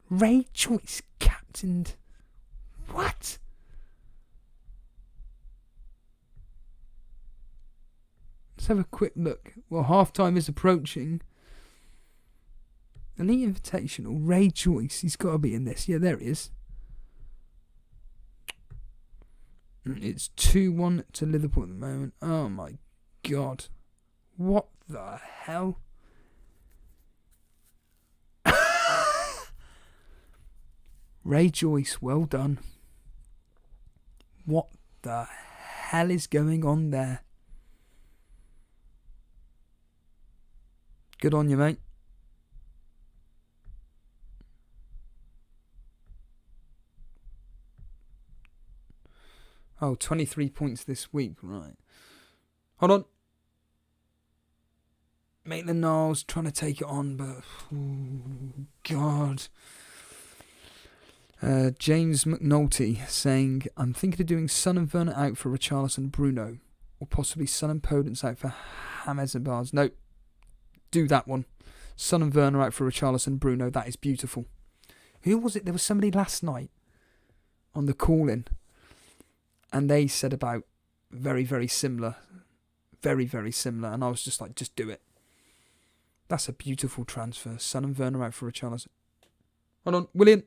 Ray Joyce, captained. What? Let's have a quick look. Well, half-time is approaching. Elite Invitational, Ray Joyce. He's got to be in this. Yeah, there he is. It's 2-1 to Liverpool at the moment. Oh, my God. What the hell? Ray Joyce, well done. What the hell is going on there? Good on you, mate. Oh, 23 points this week, right. Hold on. Maitland-Niles trying to take it on, but... Oh, God. James McNulty saying, I'm thinking of doing Son and Werner out for Richarlison and Bruno. Or possibly Son and Podence out for James and Barnes. No. Do that one. Son and Werner out for Richarlison and Bruno. That is beautiful. Who was it? There was somebody last night on the call-in. And they said about very, very similar. Very, very similar. And I was just like, just do it. That's a beautiful transfer. Son and Werner out for Richarlison. Hold on. William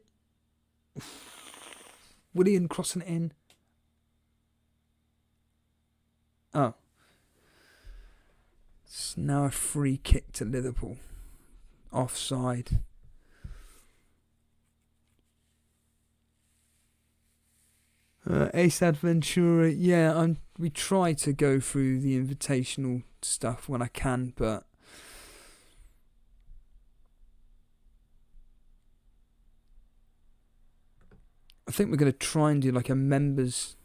crossing it in. Oh. It's now a free kick to Liverpool. Offside. Ace Adventura, yeah, we try to go through the invitational stuff when I can, but I think we're going to try and do like a members,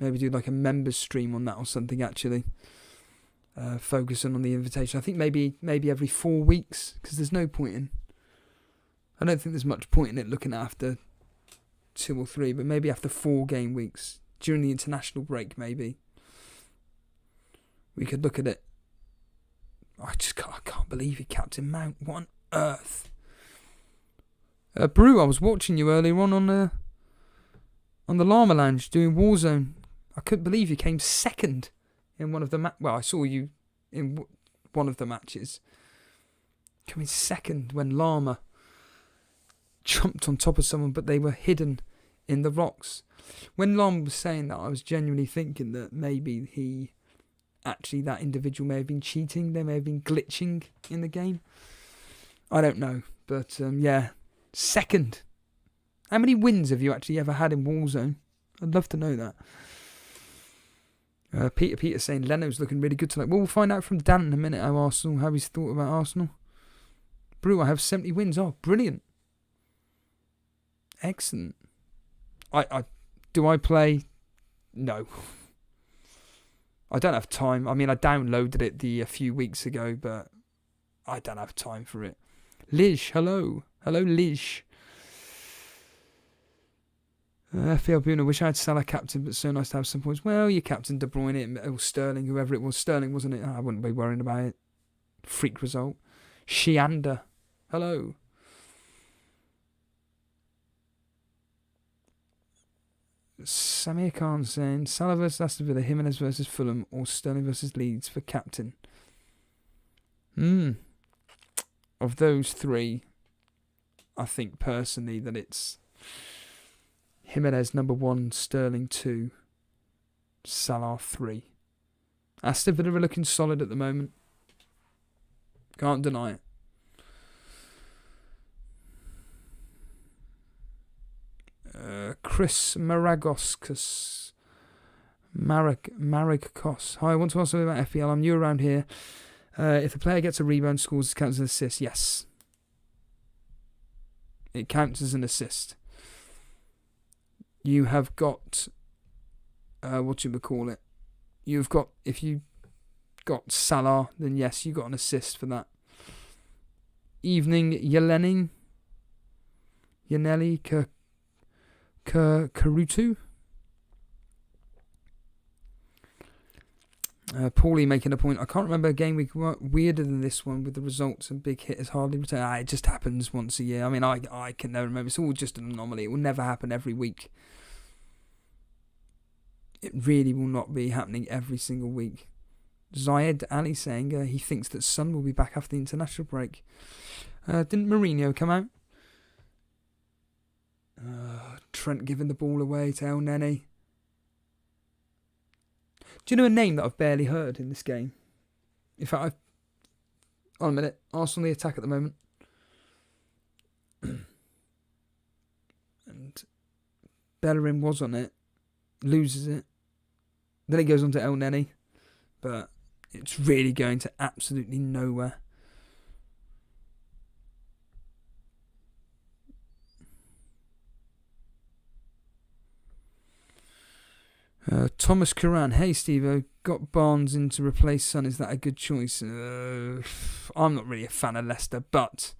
maybe do like a members stream on that or something actually, focusing on the invitation. I think maybe every 4 weeks, because there's no point in, I don't think there's much point in it looking after 2 or 3, but maybe after 4 game weeks during the international break, maybe we could look at it. I can't believe it, Captain Mount. What on earth? Brew, I was watching you earlier on the Llama Lounge doing Warzone. I couldn't believe you came second in one of the I saw you in one of the matches coming second when Llama jumped on top of someone, but they were hidden in the rocks. When Lam was saying that, I was genuinely thinking that maybe that individual may have been cheating. They may have been glitching in the game. I don't know, but yeah, second. How many wins have you actually ever had in Warzone? I'd love to know that. Peter saying Leno's looking really good tonight. Well, we'll find out from Dan in a minute how he's thought about Arsenal. Brew, I have 70 wins. Oh, brilliant. Excellent. Do I play? No. I don't have time. I mean, I downloaded it a few weeks ago, but I don't have time for it. Lish, hello. Hello, Lish. FPL Bruno, wish I had Salah captain, but so nice to have some points. Well, you captain De Bruyne, or Sterling, whoever it was. Sterling, wasn't it? I wouldn't be worrying about it. Freak result. Shianda, hello. Samir Khan saying Salah versus Aston Villa, Jimenez versus Fulham, or Sterling versus Leeds for captain. Of those 3, I think personally that it's Jimenez number 1, Sterling 2, Salah 3. Aston Villa are looking solid at the moment. Can't deny it. Chris Maragos. Maragos. Hi, I want to ask something about FPL. I'm new around here. If a player gets a rebound, scores, it counts as an assist. Yes. It counts as an assist. You have got... what you would call it? You've got... If you got Salah, then yes, you got an assist for that. Evening, Yaneli Karutu. Paulie making a point. I can't remember a game week weirder than this one with the results and big hitters hardly return. It just happens once a year. I mean, I can never remember. It's all just an anomaly. It will never happen every week. It really will not be happening every single week. Zayed Ali saying he thinks that Son will be back after the international break. Didn't Mourinho come out? Trent giving the ball away to El Nene. Do you know a name that I've barely heard in this game? In fact, on a minute. Arsenal the attack at the moment. And Bellerin was on it. Loses it. Then it goes on to El Nene. But it's really going to absolutely nowhere. Thomas Curran, hey Steve, got Barnes in to replace Son. Is that a good choice? I'm not really a fan of Leicester, but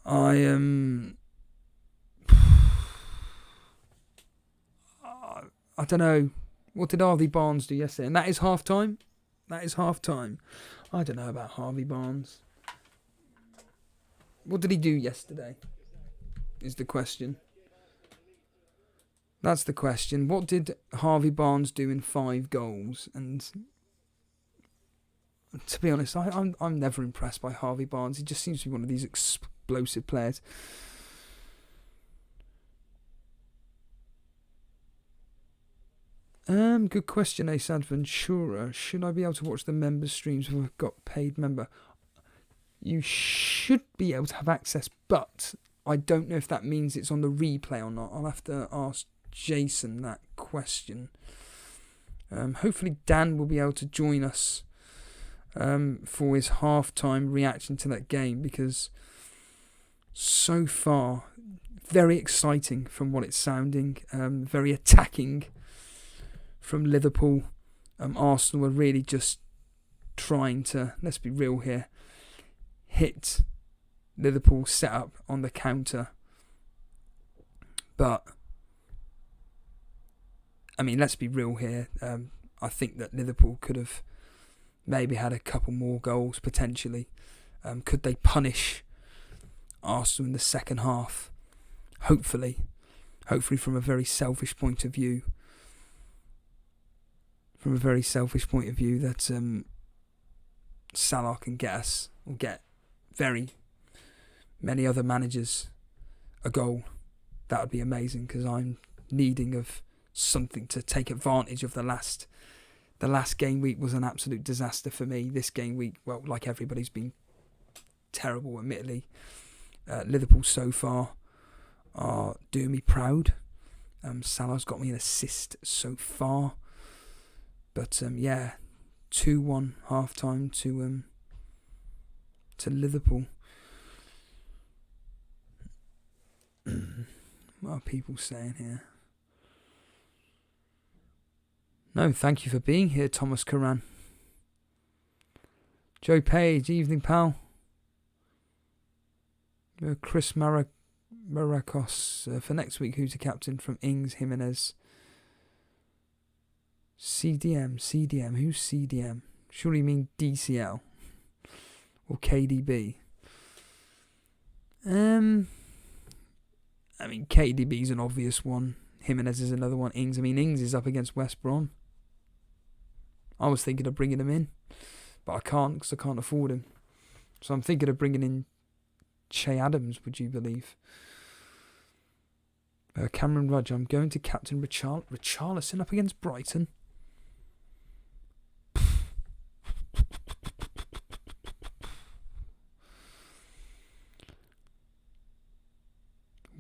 I am. I don't know. What did Harvey Barnes do yesterday? And that is half time. That is half time. I don't know about Harvey Barnes. What did he do yesterday? Is the question. That's the question. What did Harvey Barnes do in 5 goals? And to be honest, I'm never impressed by Harvey Barnes. He just seems to be one of these explosive players. Good question, Asad Ventura. Should I be able to watch the members' streams if I've got paid member? You should be able to have access, but I don't know if that means it's on the replay or not. I'll have to ask Jason that question. Hopefully Dan will be able to join us for his halftime reaction to that game, because so far very exciting from what it's sounding, very attacking from Liverpool. Arsenal are really just trying to, let's be real here, hit Liverpool set up on the counter. But I mean, let's be real here. I think that Liverpool could have maybe had a couple more goals potentially. Could they punish Arsenal in the second half? Hopefully from a very selfish point of view. From a very selfish point of view, that Salah can get us, or get very many other managers a goal. That would be amazing, because I'm needing of something to take advantage of the last game week was an absolute disaster for me. This game week, well, like everybody's been terrible, admittedly. Liverpool so far are doing me proud. Salah's got me an assist so far. But 2-1 half time to Liverpool. What are people saying here? No, thank you for being here, Thomas Curran. Joe Page, evening pal. Chris Maracos, for next week, who's the captain from Ings, Jimenez? CDM, who's CDM? Surely you mean DCL or KDB? I mean, KDB's an obvious one. Jimenez is another one. Ings is up against West Brom. I was thinking of bringing him in, but I can't because I can't afford him. So I'm thinking of bringing in Che Adams, would you believe? Cameron Rudge, I'm going to captain Richarlison up against Brighton.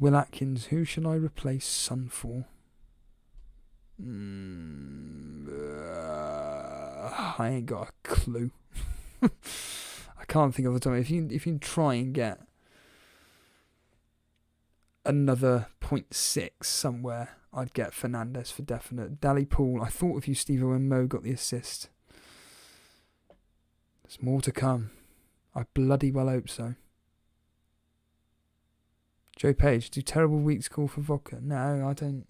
Will Atkins, who should I replace Son for? I ain't got a clue. I can't think of the time. If you try and get another 0.6 somewhere, I'd get Fernandes for definite. Dally Pool, I thought of you, Steve, when Mo got the assist. There's more to come. I bloody well hope so. Joe Page, do terrible weeks call for vodka? No, I don't.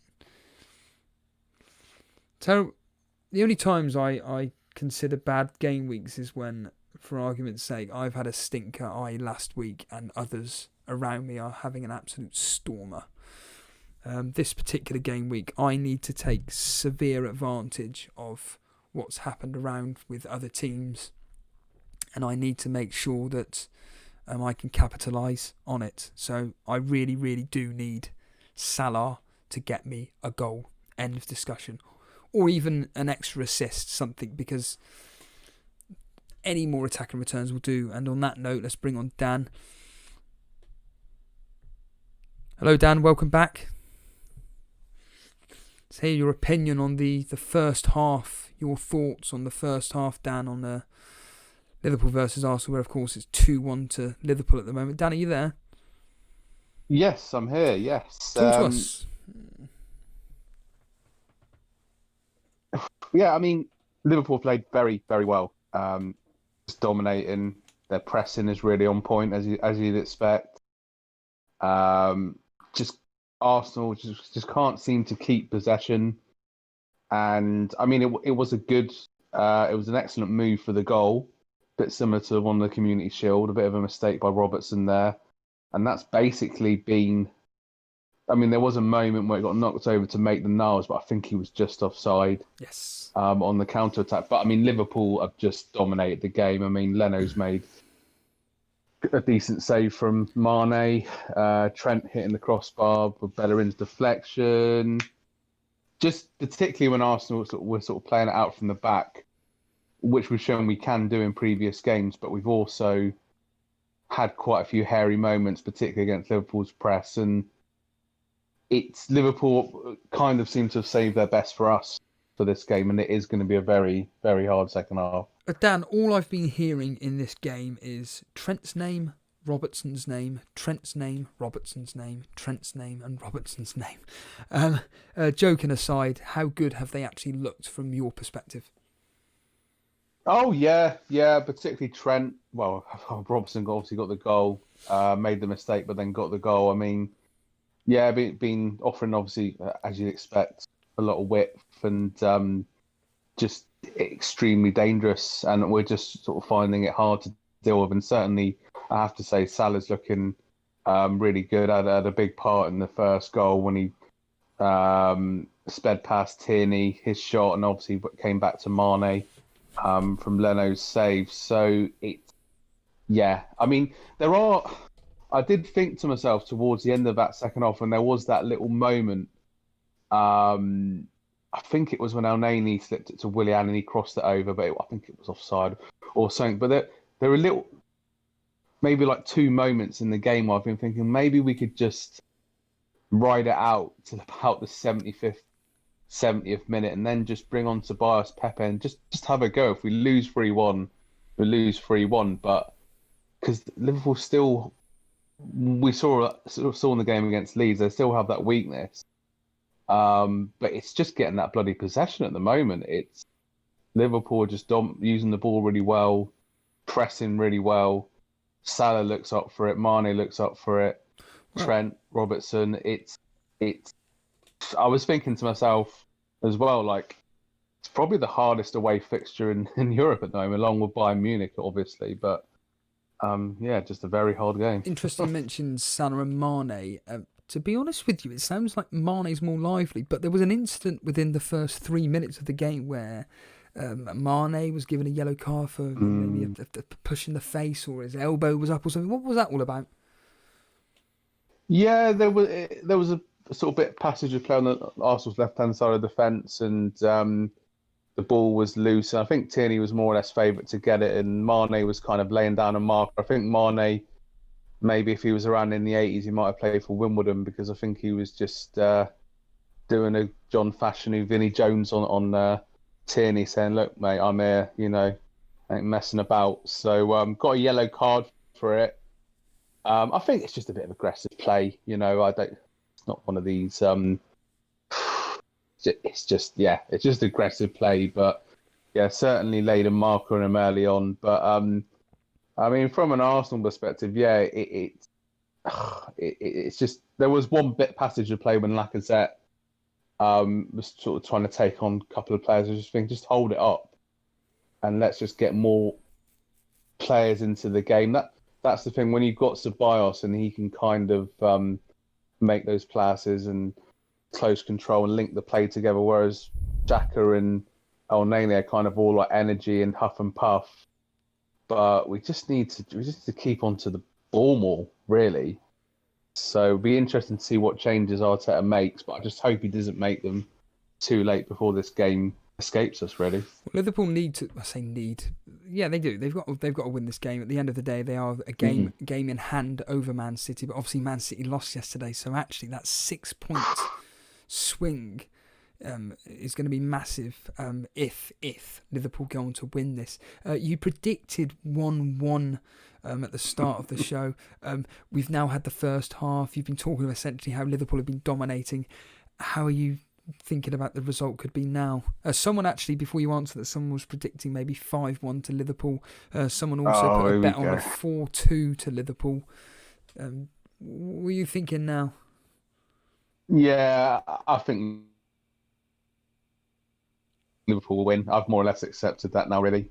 The only times I consider bad game weeks is when, for argument's sake, I've had a stinker, i.e. last week, and others around me are having an absolute stormer. This particular game week, I need to take severe advantage of what's happened around with other teams, and I need to make sure that I can capitalise on it. So I really, really do need Salah to get me a goal. End of discussion. Or even an extra assist, something, because any more attacking returns will do. And on that note, let's bring on Dan. Hello, Dan. Welcome back. Let's hear your opinion on the first half, your thoughts on the first half, Dan, on the Liverpool versus Arsenal, where, of course, it's 2-1 to Liverpool at the moment. Dan, are you there? Yes, I'm here, yes. Talk to us. Yeah, I mean, Liverpool played very, very well. Just dominating. Their pressing is really on point, as you'd expect. Just Arsenal just can't seem to keep possession. And, I mean, it was it was an excellent move for the goal. Bit similar to one of the Community Shield, a bit of a mistake by Robertson there. And that's basically been... I mean, there was a moment where it got knocked over to make the nails, but I think he was just offside. Yes. On the counter-attack. But, I mean, Liverpool have just dominated the game. I mean, Leno's made a decent save from Mane. Trent hitting the crossbar with Bellerin's deflection. Just particularly when Arsenal were sort of playing it out from the back, which we've shown we can do in previous games, but we've also had quite a few hairy moments, particularly against Liverpool's press. And Liverpool kind of seem to have saved their best for us for this game, and it is going to be a very, very hard second half. Dan, all I've been hearing in this game is Trent's name, Robertson's name, Trent's name, Robertson's name, Trent's name, and Robertson's name. Joking aside, how good have they actually looked from your perspective? Oh, yeah, particularly Trent. Well, Robertson obviously got the goal, made the mistake, but then got the goal. I mean, yeah, been offering, obviously, as you'd expect, a lot of width and just extremely dangerous. And we're just sort of finding it hard to deal with. And certainly, I have to say, Salah's looking really good. Had a big part in the first goal when he sped past Tierney, his shot, and obviously came back to Mane from Leno's save. So I mean, I did think to myself towards the end of that second half when there was that little moment. I think it was when El-Neni slipped it to Willian and he crossed it over, but I think it was offside or something. But there were maybe like two moments in the game where I've been thinking maybe we could just ride it out to about the 70th minute and then just bring on Tobias Pepe and just have a go. If we lose 3-1, we lose 3-1. But because Liverpool still, we saw in the game against Leeds, they still have that weakness. But it's just getting that bloody possession at the moment. It's Liverpool just using the ball really well, pressing really well. Salah looks up for it. Mane looks up for it. Trent, Robertson. I was thinking to myself as well, like, it's probably the hardest away fixture in Europe at the moment, along with Bayern Munich, obviously. But just a very hard game. Interesting you mentioned Salah and Mane. To be honest with you, it sounds like Mane's more lively, but there was an incident within the first 3 minutes of the game where Mane was given a yellow card for maybe a push in the face, or his elbow was up or something. What was that all about? Yeah, there was a sort of bit of passage of play on the Arsenal's left-hand side of the fence, and the ball was loose. And I think Tierney was more or less favourite to get it, and Mane was kind of laying down a marker. I think Mane maybe if he was around in the 80s, he might have played for Wimbledon, because I think he was just doing a John Fashanu, Vinnie Jones on Tierney, saying, "Look, mate, I'm here, ain't messing about." So got a yellow card for it. I think it's just a bit of aggressive play. I don't. It's not one of these. It's just aggressive play, but yeah, certainly laid a marker on him early on. But I mean, from an Arsenal perspective, yeah, it's just there was one bit passage of play when Lacazette was sort of trying to take on a couple of players. I just think, just hold it up, and let's just get more players into the game. That's the thing, when you've got Ceballos and he can kind of make those passes and close control and link the play together, whereas Xhaka and El Nene are kind of all like energy and huff and puff. But we just need to keep onto the ball more, really. So it'll be interesting to see what changes Arteta makes, but I just hope he doesn't make them too late before this game escapes us, really. Liverpool need to. I say need. Yeah, they do. They've got to win this game. At the end of the day, they are a game in hand over Man City. But obviously, Man City lost yesterday, so actually that 6-point swing is going to be massive if Liverpool go on to win this. You predicted 1-1 at the start of the show. We've now had the first half. You've been talking of essentially how Liverpool have been dominating. How are you thinking about the result could be now? Someone actually, before you answer that, someone was predicting maybe 5-1 to Liverpool. Someone also put a bet on a 4-2 to Liverpool. What are you thinking now? Yeah, I think Liverpool will win. I've more or less accepted that now, really.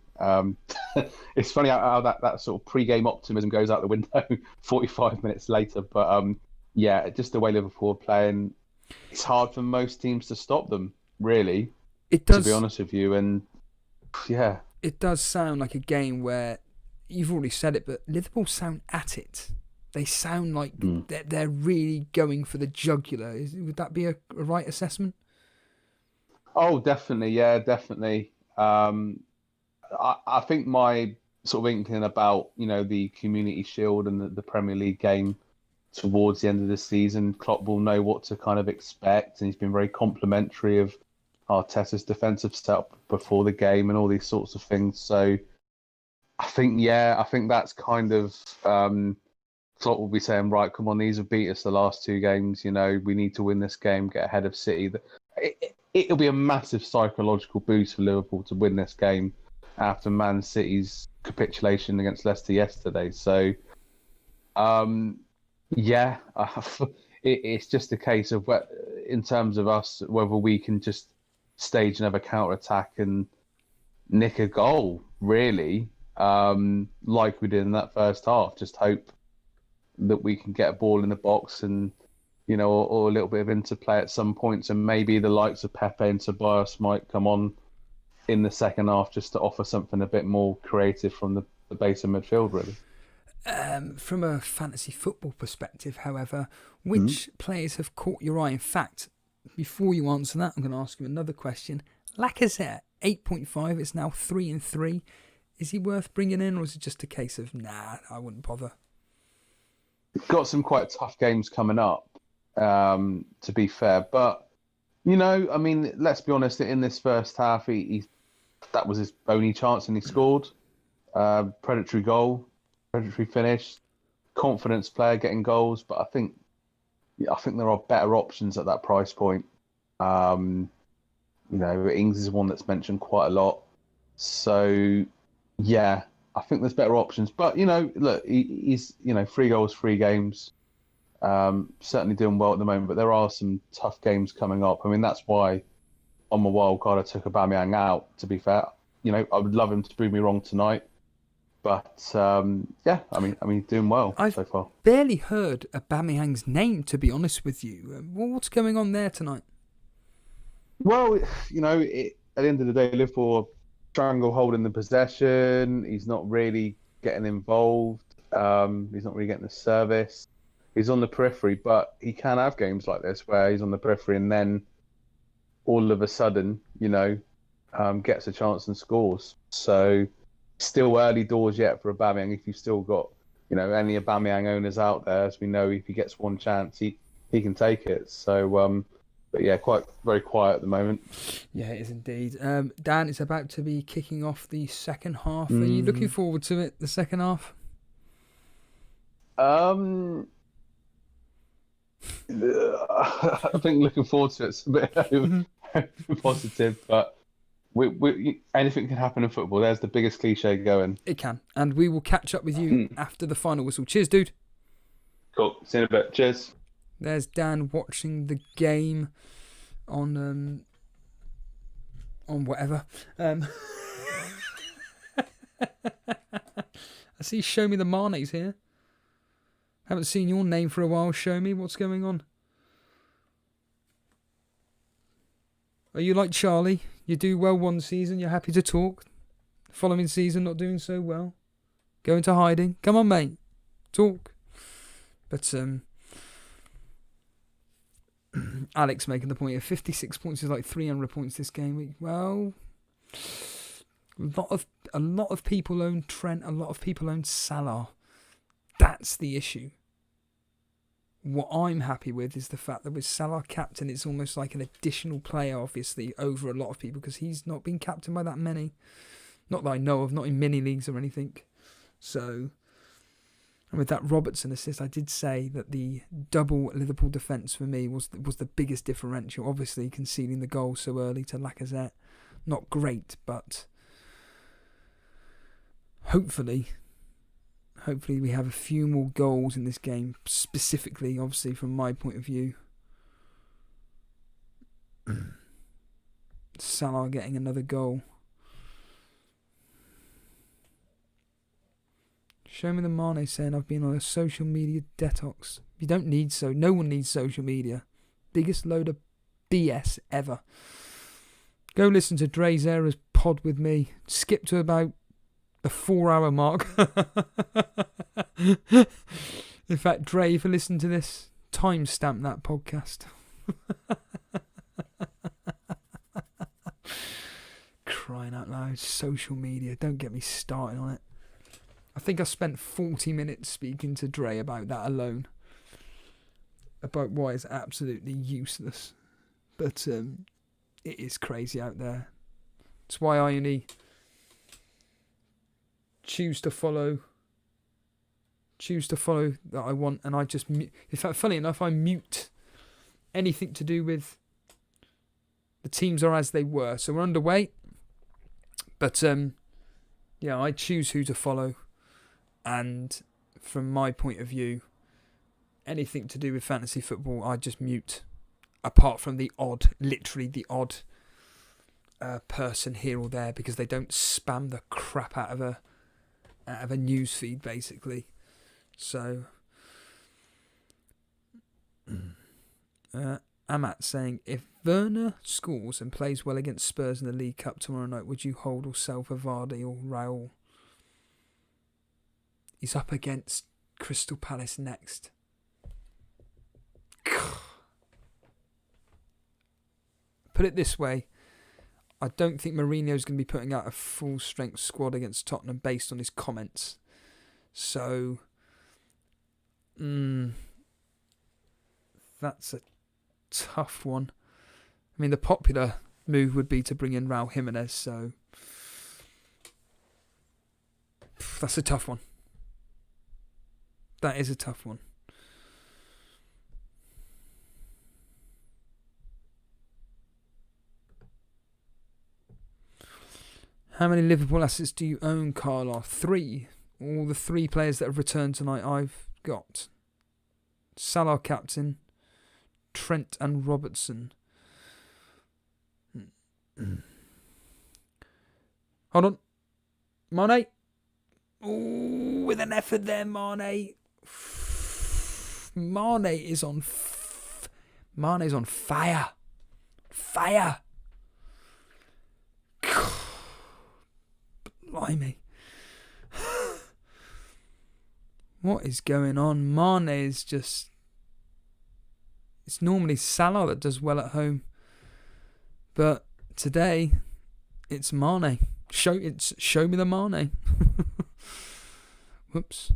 It's funny how that sort of pre-game optimism goes out the window 45 minutes later. But yeah, just the way Liverpool are playing, it's hard for most teams to stop them, really. It does, to be honest with you. And yeah, it does sound like a game where, you've already said it, but Liverpool sound at it. They sound like they're really going for the jugular. Would that be a right assessment? Oh, definitely. Yeah, definitely. I think my sort of inkling about, the Community Shield and the Premier League game towards the end of the season, Klopp will know what to kind of expect, and he's been very complimentary of Arteta's defensive setup before the game and all these sorts of things. So I think that's kind of Klopp will be saying, right, come on, these have beat us the last two games. We need to win this game, get ahead of City. It'll be a massive psychological boost for Liverpool to win this game after Man City's capitulation against Leicester yesterday. So, it's just a case of, in terms of us, whether we can just stage another counter-attack and nick a goal, really, like we did in that first half. Just hope that we can get a ball in the box and, or a little bit of interplay at some points, and maybe the likes of Pepe and Ceballos might come on in the second half just to offer something a bit more creative from the base of midfield, really. From a fantasy football perspective, however, which players have caught your eye? In fact, before you answer that, I'm going to ask you another question. Lacazette, 8.5, it's now 3-3. Is he worth bringing in, or is it just a case of, nah, I wouldn't bother? Got some quite tough games coming up, to be fair. But, I mean, let's be honest, in this first half, that was his only chance and he scored. Predatory goal, predatory finish, confidence player getting goals. But I think there are better options at that price point. Ings is one that's mentioned quite a lot. So, yeah, I think there's better options. But, look, he's, 3 goals, 3 games. Certainly doing well at the moment, but there are some tough games coming up. I mean, that's why on my wild card I took Aubameyang out, to be fair. I would love him to prove me wrong tonight. But, yeah, I mean, doing well so far. I've barely heard Aubameyang's name, to be honest with you. What's going on there tonight? Well, at the end of the day, Liverpool stranglehold in the possession. He's not really getting involved. He's not really getting the service. He's on the periphery, but he can have games like this where he's on the periphery and then all of a sudden, gets a chance and scores. So still early doors yet for Aubameyang if you've still got any Aubameyang owners out there, as we know, if he gets one chance, he can take it. So, but yeah, very quiet at the moment. Yeah, it is indeed. Dan, it's about to be kicking off the second half. Are you looking forward to it, the second half? I think looking forward to it's a bit positive, but anything can happen in football. There's the biggest cliche going. It can. And we will catch up with you after the final whistle. Cheers, dude. Cool. See you in a bit. Cheers. There's Dan watching the game on whatever. I see Show Me the Mane's here. Haven't seen your name for a while, Show Me. What's going on? Are you like Charlie? You do well one season, you're happy to talk. Following season, not doing so well. Go into hiding. Come on, mate. Talk. But, Alex making the point of 56 points is like 300 points this game week. Well, a lot of people own Trent. A lot of people own Salah. That's the issue. What I'm happy with is the fact that with Salah captain, it's almost like an additional player, obviously, over a lot of people because he's not been captained by that many. Not that I know of, not in mini leagues or anything. So, and with that Robertson assist, I did say that the double Liverpool defence for me was the biggest differential. Obviously, conceding the goal so early to Lacazette, not great, but hopefully we have a few more goals in this game, specifically, obviously, from my point of view. Salah getting another goal. Show Me the Mane saying I've been on a social media detox. You don't need no one needs social media. Biggest load of BS ever. Go listen to Dre's Era's pod with me. Skip to about the 4-hour mark. In fact, Dre, if you listen to this, timestamp that podcast. Crying out loud, social media. Don't get me started on it. I think I spent 40 minutes speaking to Dre about that alone. About why it's absolutely useless. But it is crazy out there. It's why I only choose to follow that I want, and I just in fact, funny enough, I mute anything to do with the teams are as they were. So we're underway, but yeah, I choose who to follow, and from my point of view, anything to do with fantasy football I just mute, apart from literally the odd person here or there, because they don't spam the crap out of a news feed, basically. So, Amat saying, if Werner scores and plays well against Spurs in the League Cup tomorrow night, would you hold or sell for Vardy or Raul? He's up against Crystal Palace next. Put it this way, I don't think Mourinho's going to be putting out a full-strength squad against Tottenham based on his comments. So, that's a tough one. I mean, the popular move would be to bring in Raul Jimenez, so that's a tough one. That is a tough one. How many Liverpool assets do you own, Carla? 3. All the 3 players that have returned tonight I've got. Salah captain, Trent and Robertson. Hold on. Mane. Ooh, with an effort there, Mane. Mane is on fire. Fire. Blimey. What is going on? Mane is just... It's normally Salah that does well at home. But today, it's Mane. Show me the Mane. Whoops.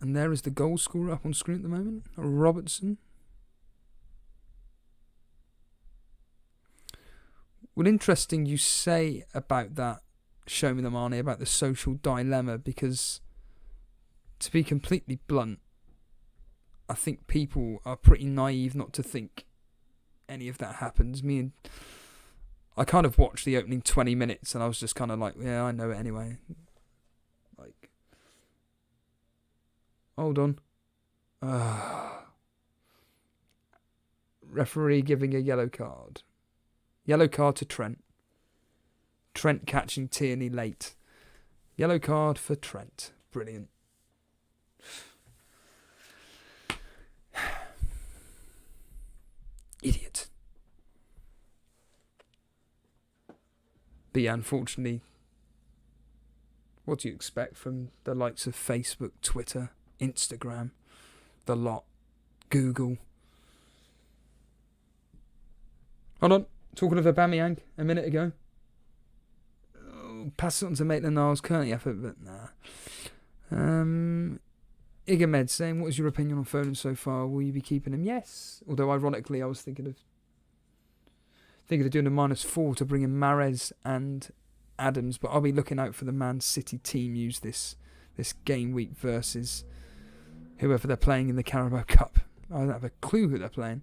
And there is the goal scorer up on screen at the moment, Robertson. Well, interesting you say about that, Show Me the Money, about the social dilemma, because to be completely blunt, I think people are pretty naive not to think any of that happens. I kind of watched the opening 20 minutes and I was just kind of like, yeah, I know it anyway. Like, hold on. Referee giving a yellow card. Yellow card to Trent. Trent catching Tierney late. Yellow card for Trent. Brilliant. Idiot. But yeah, unfortunately, what do you expect from the likes of Facebook, Twitter, Instagram, the lot, Google? Hold on. Talking of Aubameyang a minute ago. Pass it on to Maitland-Niles. Currently effort, but nah. Igamed saying, what is your opinion on Foden so far? Will you be keeping him? Yes. Although, ironically, I was thinking of doing a -4 to bring in Mahrez and Adams, but I'll be looking out for the Man City team use this game week versus whoever they're playing in the Carabao Cup. I don't have a clue who they're playing.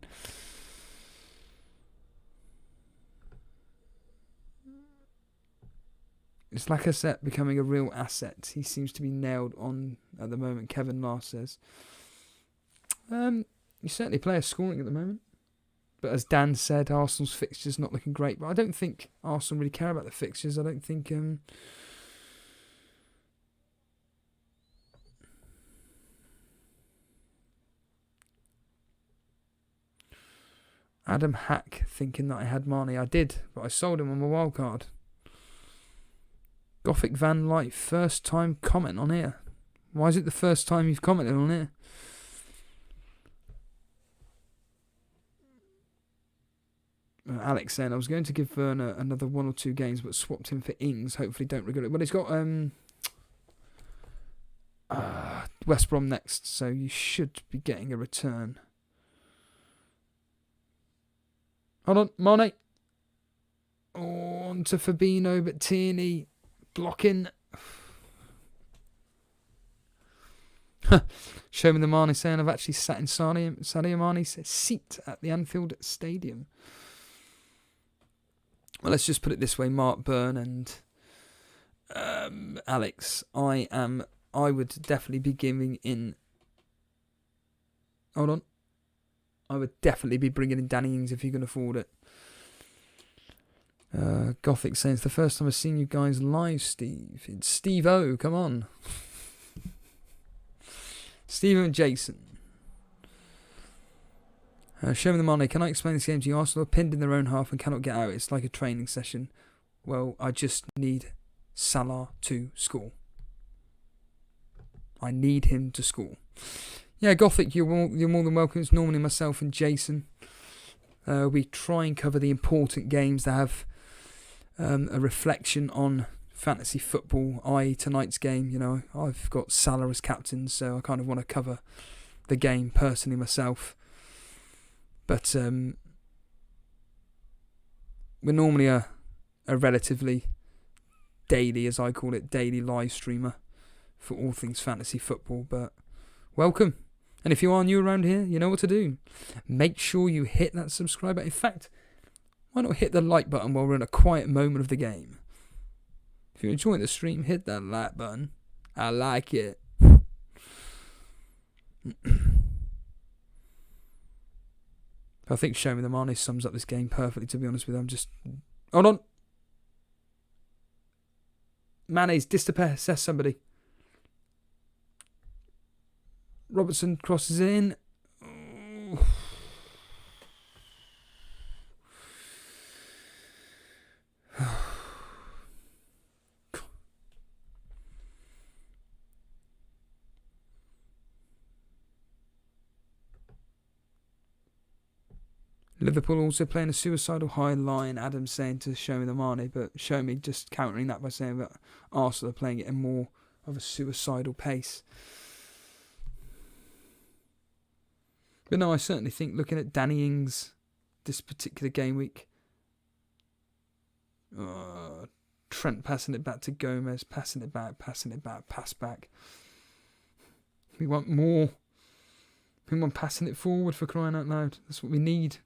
It's Lacazette becoming a real asset. He seems to be nailed on at the moment, Kevin Lars says. You certainly play scoring at the moment. But as Dan said, Arsenal's fixtures not looking great. But I don't think Arsenal really care about the fixtures. I don't think... Adam Hack thinking that I had Marnie. I did, but I sold him on my wild card. Gothic Van Light, first time comment on here. Why is it the first time you've commented on here? Alex saying, I was going to give Werner another 1 or 2 games, but swapped him for Ings. Hopefully don't regret it. But he's got West Brom next, so you should be getting a return. Hold on, Mane. On to Fabinho, but Tierney blocking. Show Me the Mane saying, I've actually sat in Sadio Mane's seat at the Anfield Stadium. Well, let's just put it this way, Mark Byrne and Alex. I would definitely be giving in. Hold on. I would definitely be bringing in Danny Ings if you can afford it. Gothic saying, it's the first time I've seen you guys live, Steve. It's Steve O, come on. Steve and Jason. Show Me the Money. Can I explain this game to you? Arsenal are pinned in their own half and cannot get out. It's like a training session. Well, I just need Salah to score. I need him to score. Yeah, Gothic, you're more than welcome. It's normally myself and Jason. We try and cover the important games that have a reflection on fantasy football, i.e. tonight's game. You know, I've got Salah as captain, so I kind of want to cover the game personally myself. But we're normally a relatively daily, as I call it, daily live streamer for all things fantasy football. But welcome. And if you are new around here, you know what to do. Make sure you hit that subscribe button. In fact, why not hit the like button while we're in a quiet moment of the game? If you're enjoying the stream, hit that like button. I like it. I think Show Me the Mane sums up this game perfectly, to be honest with you. I'm just... Hold on. Mane's dispossess somebody. Robertson crosses it in. Liverpool also playing a suicidal high line. Adam saying to Show Me the Mane, but Show Me just countering that by saying that Arsenal are playing it in more of a suicidal pace. But no, I certainly think looking at Danny Ings this particular game week, Trent passing it back to Gomez, passing it back, pass back. We want more. We want passing it forward, for crying out loud. That's what we need.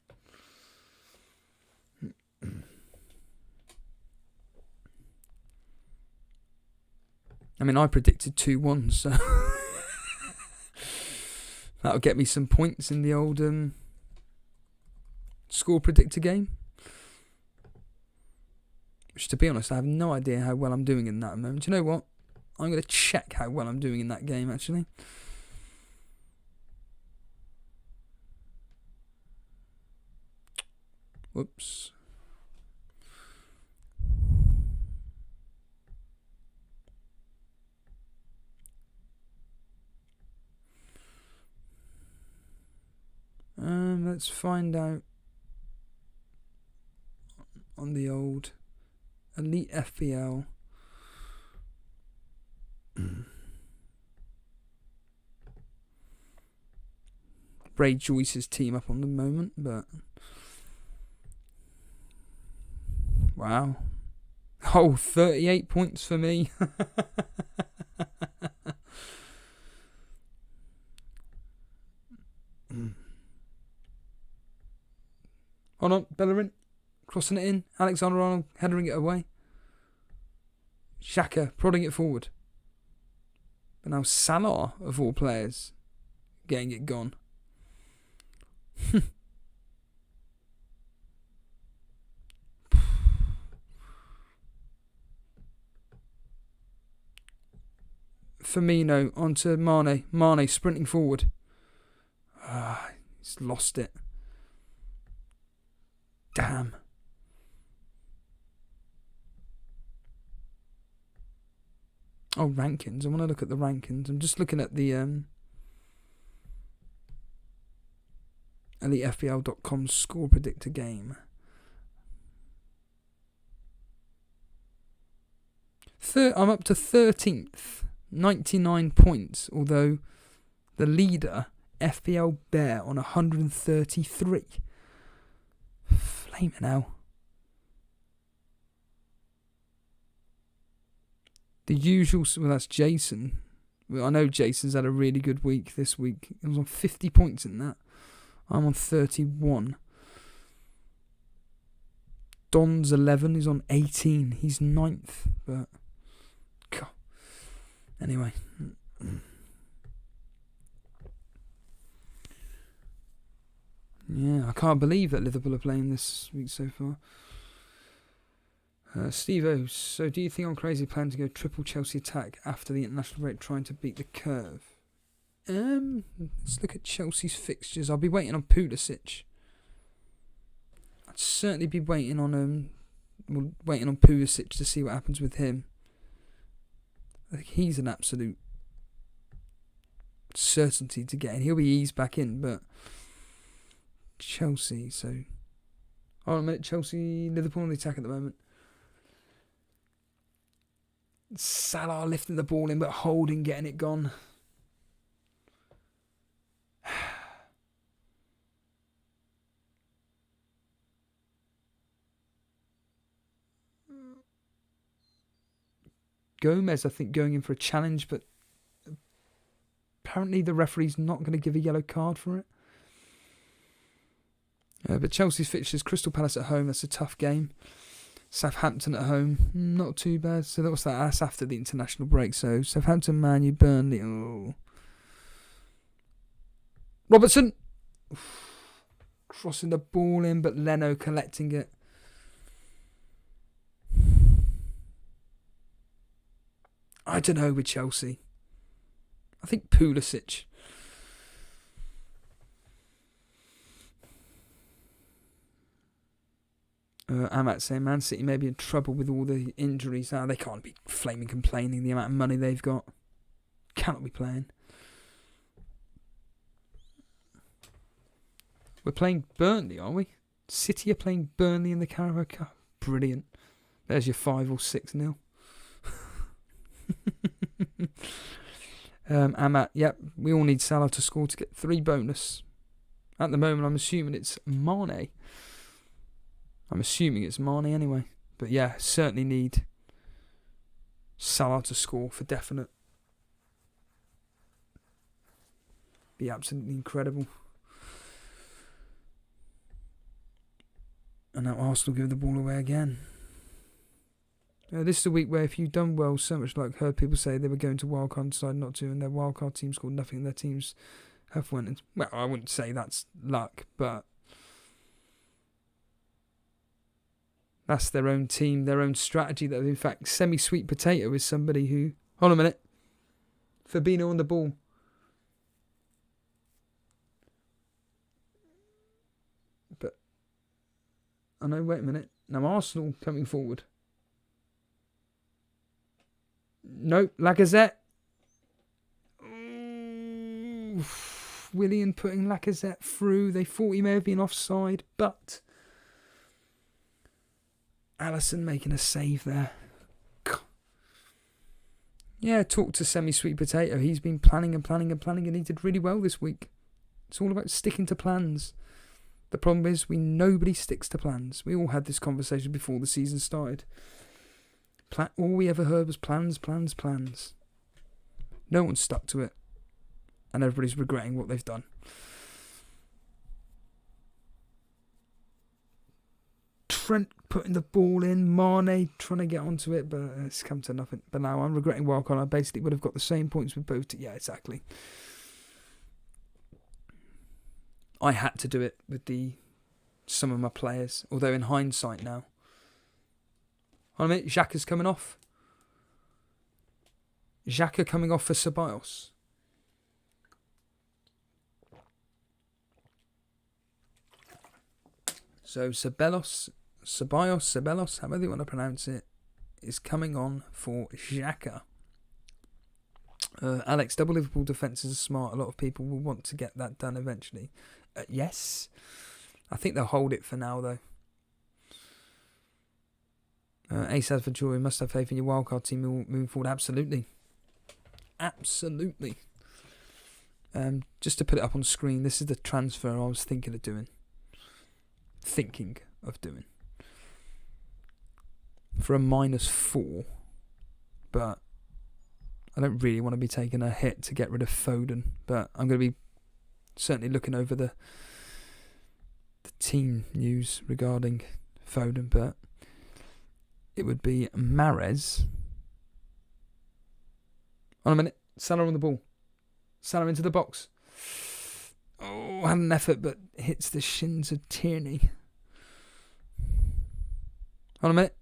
I mean, I predicted 2-1, so that'll get me some points in the old score predictor game. Which, to be honest, I have no idea how well I'm doing in that moment. Do you know what? I'm going to check how well I'm doing in that game, actually. Whoops. Let's find out on the old Elite FPL. Ray Joyce's team up on the moment, but wow. Oh, 38 points for me. Hold on, Bellerin crossing it in. Alexander-Arnold headering it away. Xhaka prodding it forward. But now Salah, of all players, getting it gone. Firmino onto Mane. Mane sprinting forward. He's lost it. Damn. Oh, rankings. I want to look at the rankings. I'm just looking at the EliteFPL.com score predictor game. I'm up to 13th. 99 points. Although the leader, FPL Bear, on 133. Flaming hell. The usual, well, that's Jason. Well, I know Jason's had a really good week this week. He was on 50 points in that. I'm on 31. Don's 11. He's on 18. He's 9th. But, God. Anyway. Yeah, I can't believe that Liverpool are playing this week so far. Steve-O, so do you think I'm crazy planning to go triple Chelsea attack after the international break trying to beat the curve? Let's look at Chelsea's fixtures. I'll be waiting on Pulisic. I'd certainly be waiting on Pulisic to see what happens with him. I think he's an absolute certainty to get in. He'll be eased back in, but Chelsea, so hold on a minute. Chelsea, Liverpool on the attack at the moment. Salah lifting the ball in, but Holding getting it gone. Gomez, I think, going in for a challenge, but apparently the referee's not going to give a yellow card for it. But Chelsea's fixtures: Crystal Palace at home, that's a tough game. Southampton at home, not too bad. So that's after the international break. So Southampton, Man U, Burnley. Oh, Robertson crossing the ball in, but Leno collecting it. I don't know with Chelsea. I think Pulisic. Amat saying Man City may be in trouble with all the injuries. They can't be flaming complaining the amount of money they've got. Cannot be playing. We're playing Burnley, are we? City are playing Burnley in the Carabao Cup. Brilliant. There's your 5 or 6-0. Amat, yep, we all need Salah to score to get 3 bonus. At the moment, I'm assuming it's Mane. I'm assuming it's Mane anyway. But yeah, certainly need Salah to score for definite. Be absolutely incredible. And now Arsenal give the ball away again. This is a week where if you've done well, so much like heard people say they were going to wildcard and decided not to, and their wildcard team scored nothing, and their teams have went. And, well, I wouldn't say that's luck, but that's their own team, their own strategy. That in fact, semi-sweet potato is somebody who. Hold on a minute. Fabinho on the ball. But I know. Wait a minute. Now Arsenal coming forward. Nope, Lacazette. Ooh, Willian putting Lacazette through. They thought he may have been offside, but Alisson making a save there. Yeah, talk to semi-sweet potato. He's been planning, and he did really well this week. It's all about sticking to plans. The problem is nobody sticks to plans. We all had this conversation before the season started. All we ever heard was plans. No one stuck to it. And everybody's regretting what they've done. Trent putting the ball in. Mane trying to get onto it, but it's come to nothing. But now I'm regretting wildcard. I basically would have got the same points with both. Yeah, exactly. I had to do it with some of my players. Although in hindsight now. Hold on a minute, Xhaka's coming off. Xhaka coming off for Ceballos. So Ceballos, however you want to pronounce it, is coming on for Xhaka. Alex, double Liverpool defences are smart. A lot of people will want to get that done eventually. Yes. I think they'll hold it for now though. Ace for joy. Must have faith in your wildcard team moving forward. Absolutely. Just to put it up on screen, this is the transfer I was thinking of doing. For a -4. But I don't really want to be taking a hit to get rid of Foden. But I'm going to be certainly looking over the team news regarding Foden. But it would be Mahrez. On a minute. Salah on the ball. Salah into the box. Oh, had an effort, but hits the shins of Tierney. On a minute.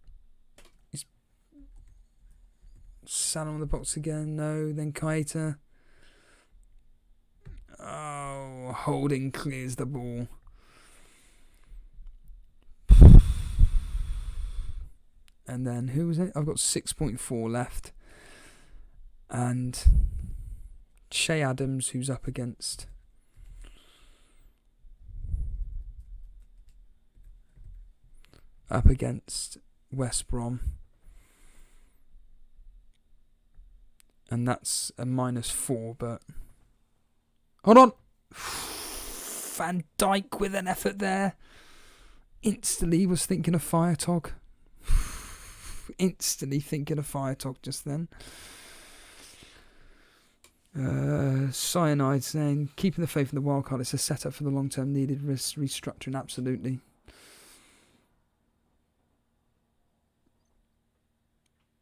Salah on the box again. No. Then Keita. Oh, Holding clears the ball. And then, who was it? I've got 6.4 left. And Che Adams, who's up against West Brom. And that's a -4, but hold on. Van Dijk with an effort there. Instantly was thinking of Fire Tog. Instantly thinking of Fire Tog just then. Cyanide saying, keeping the faith in the wildcard, it's a setup for the long-term needed risk restructuring. Absolutely.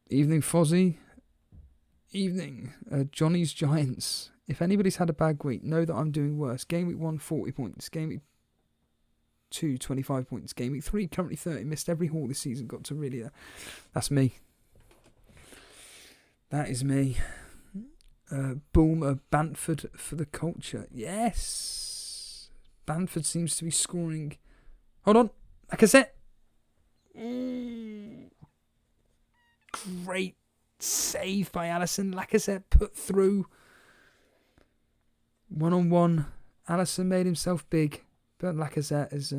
Evening, Fozzie. Evening. Johnny's Giants. If anybody's had a bad week, know that I'm doing worse. Game week 1, 40 points. Game week 2, 25 points. Game week 3, currently 30. Missed every haul this season. Got to really... that's me. That is me. Boomer Bamford for the culture. Yes. Bamford seems to be scoring. Hold on. Lacazette. Great save by Alisson. Lacazette put through. 1-on-1. Alisson made himself big. But Lacazette has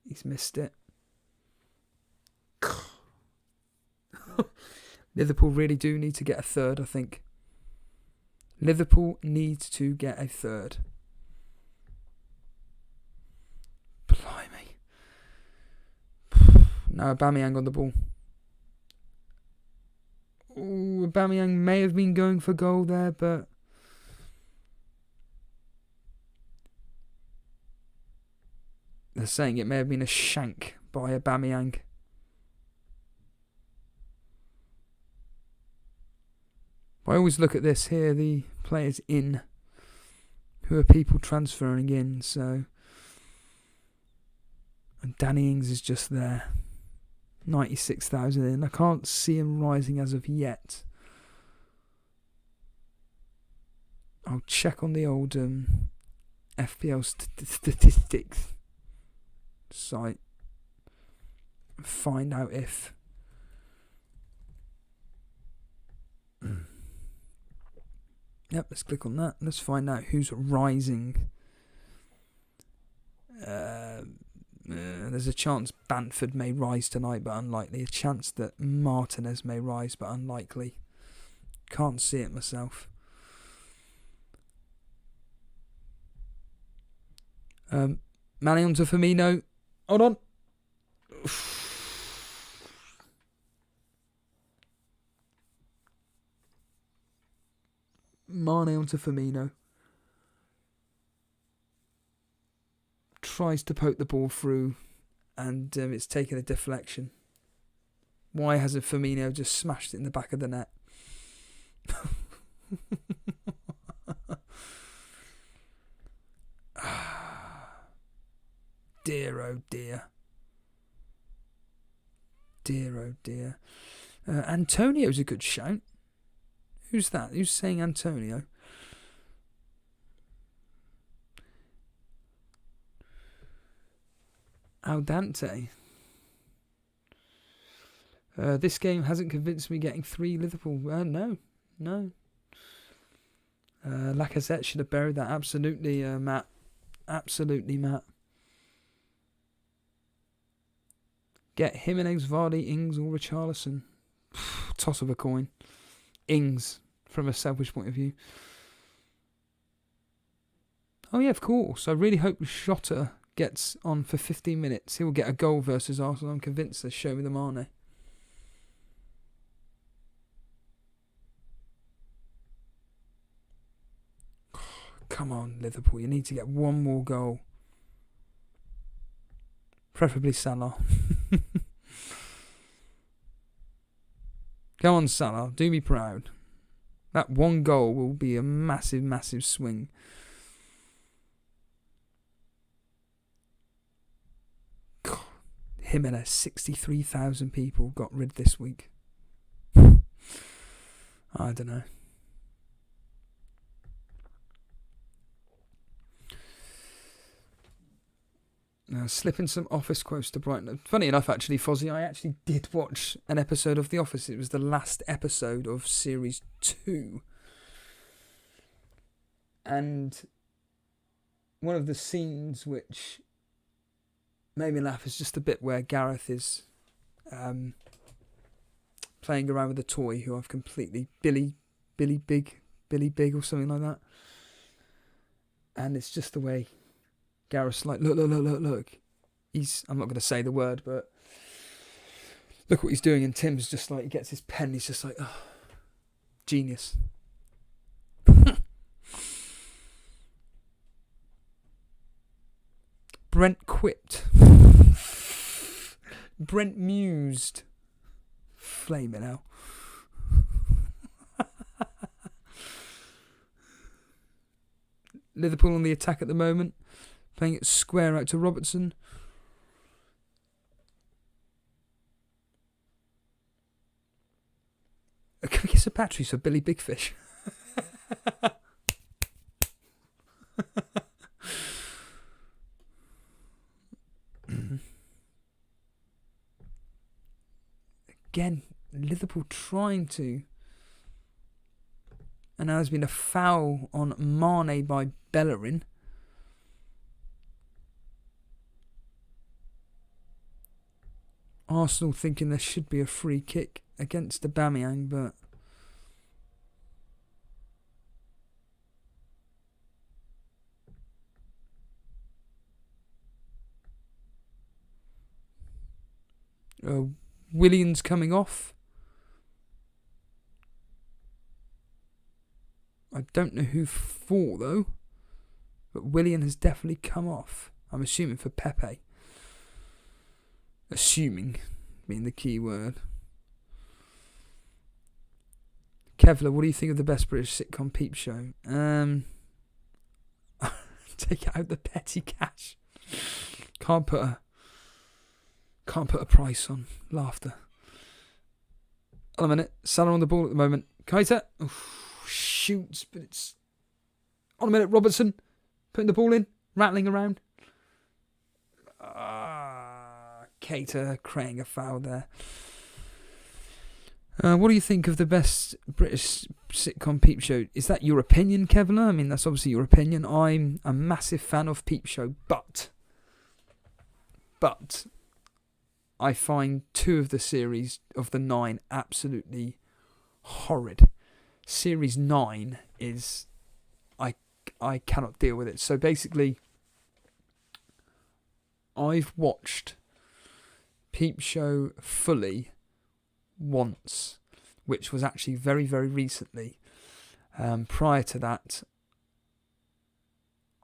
he's missed it. Liverpool really do need to get a third, I think. Liverpool needs to get a third. Blimey. Now Aubameyang on the ball. Ooh, Aubameyang may have been going for goal there, but they're saying it may have been a shank by Aubameyang. I always look at this here, the players in, who are people transferring in, so. And Danny Ings is just there. 96,000 in. I can't see him rising as of yet. I'll check on the old FPL statistics site. Find out if yep, let's click on that. Let's find out who's rising. There's a chance Bamford may rise tonight, but unlikely. A chance that Martinez may rise, but unlikely. Can't see it myself. Mane onto Firmino. Hold on. Mane onto Firmino. Tries to poke the ball through, and it's taken a deflection. Why hasn't Firmino just smashed it in the back of the net? Dear, oh dear. Dear, oh dear. Antonio's a good shout. Who's that? Who's saying Antonio? Al Dante. This game hasn't convinced me getting 3 Liverpool. No. Lacazette should have buried that. Absolutely, Matt. Absolutely, Matt. Get Jimenez, Vardy, Ings or Richarlison. Toss of a coin. Ings, from a selfish point of view. Oh yeah, of course. I really hope Jota gets on for 15 minutes. He will get a goal versus Arsenal. I'm convinced they'll show me the Mane. Come on, Liverpool. You need to get one more goal. Preferably Salah. Go on, Salah. Do me proud. That one goal will be a massive, massive swing. God. Jimenez, 63,000 people got rid this week. I don't know. Slipping some Office quotes to Brighton. Funny enough, actually, Fozzie, I actually did watch an episode of The Office. It was the last episode of Series 2. And one of the scenes which made me laugh is just a bit where Gareth is playing around with a toy who I've completely... Billy Big or something like that. And it's just the way... Gareth's like, look. I'm not going to say the word, but look what he's doing. And Tim's just like, he gets his pen. He's just like, oh, genius. Brent quipped. Brent mused. Flaming hell. Liverpool on the attack at the moment. Playing it square out to Robertson. Can we get some batteries for Billy Big Fish? Again, Liverpool trying to. And now there's been a foul on Mane by Bellerin. Arsenal thinking there should be a free kick against Aubameyang, but Willian's coming off. I don't know who for, though. But Willian has definitely come off. I'm assuming for Pepe. Assuming being the key word. Kevlar, what do you think of the best British sitcom peep show? Take out the petty cash. Can't put a price on laughter. Hold on a minute. Salah on the ball at the moment. Keita shoots, but it's on a minute. Robertson putting the ball in, rattling around. Keita creating a foul there. What do you think of the best British sitcom peep show? Is that your opinion, Kevlar? I mean, that's obviously your opinion. I'm a massive fan of Peep Show, but I find 2 of the series of the 9 absolutely horrid. Series 9 is... I cannot deal with it. So basically, I've watched Peep Show fully once, which was actually very, very recently. Prior to that,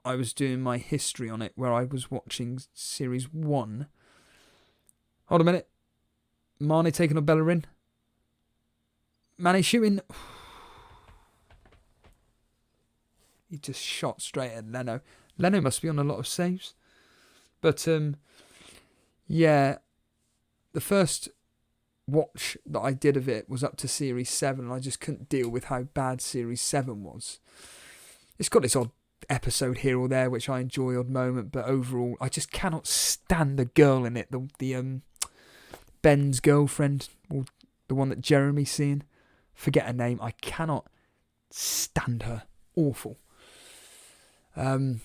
I was doing my history on it, where I was watching Series 1. Hold a minute. Mane taking on Bellerin. Mane shooting. He just shot straight at Leno. Leno must be on a lot of saves. But, yeah, the first watch that I did of it was up to Series 7, and I just couldn't deal with how bad Series 7 was. It's got this odd episode here or there, which I enjoy odd moment, but overall, I just cannot stand the girl in it, the Ben's girlfriend, or the one that Jeremy's seeing. Forget her name. I cannot stand her. Awful. And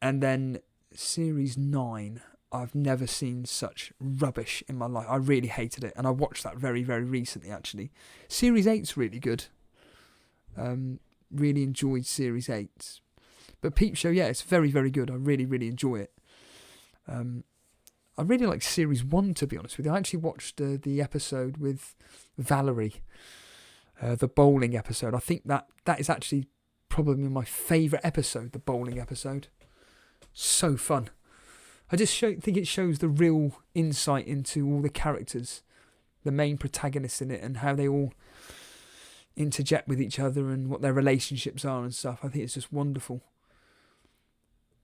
then Series 9, I've never seen such rubbish in my life. I really hated it, and I watched that very, very recently, actually. Series 8's really good. Really enjoyed Series 8. But Peep Show, yeah, it's very, very good. I really, really enjoy it. I really like Series 1, to be honest with you. I actually watched the episode with Valerie, the bowling episode. I think that is actually probably my favourite episode, the bowling episode. So fun. I just think it shows the real insight into all the characters, the main protagonists in it, and how they all interject with each other and what their relationships are and stuff. I think it's just wonderful.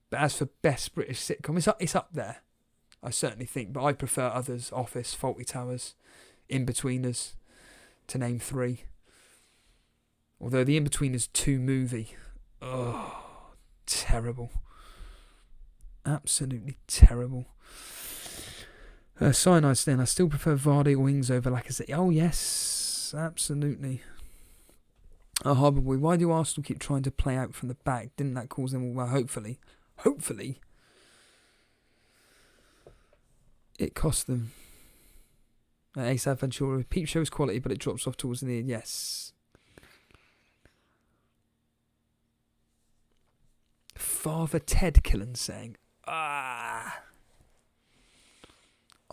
But as for best British sitcom, it's up there, I certainly think. But I prefer others: Office, Fawlty Towers, In-Betweeners, to name 3. Although the In-Betweeners 2 movie, terrible. Absolutely terrible. Cyanide's then. I still prefer Vardy or Ings over Lacazette. Oh yes, absolutely. Harbour Boy, why do Arsenal keep trying to play out from the back? Didn't that cause them all? Well, hopefully, it cost them. ASAP Ventura, Peep Show's quality, but it drops off towards the end. Yes. Father Ted Killen saying,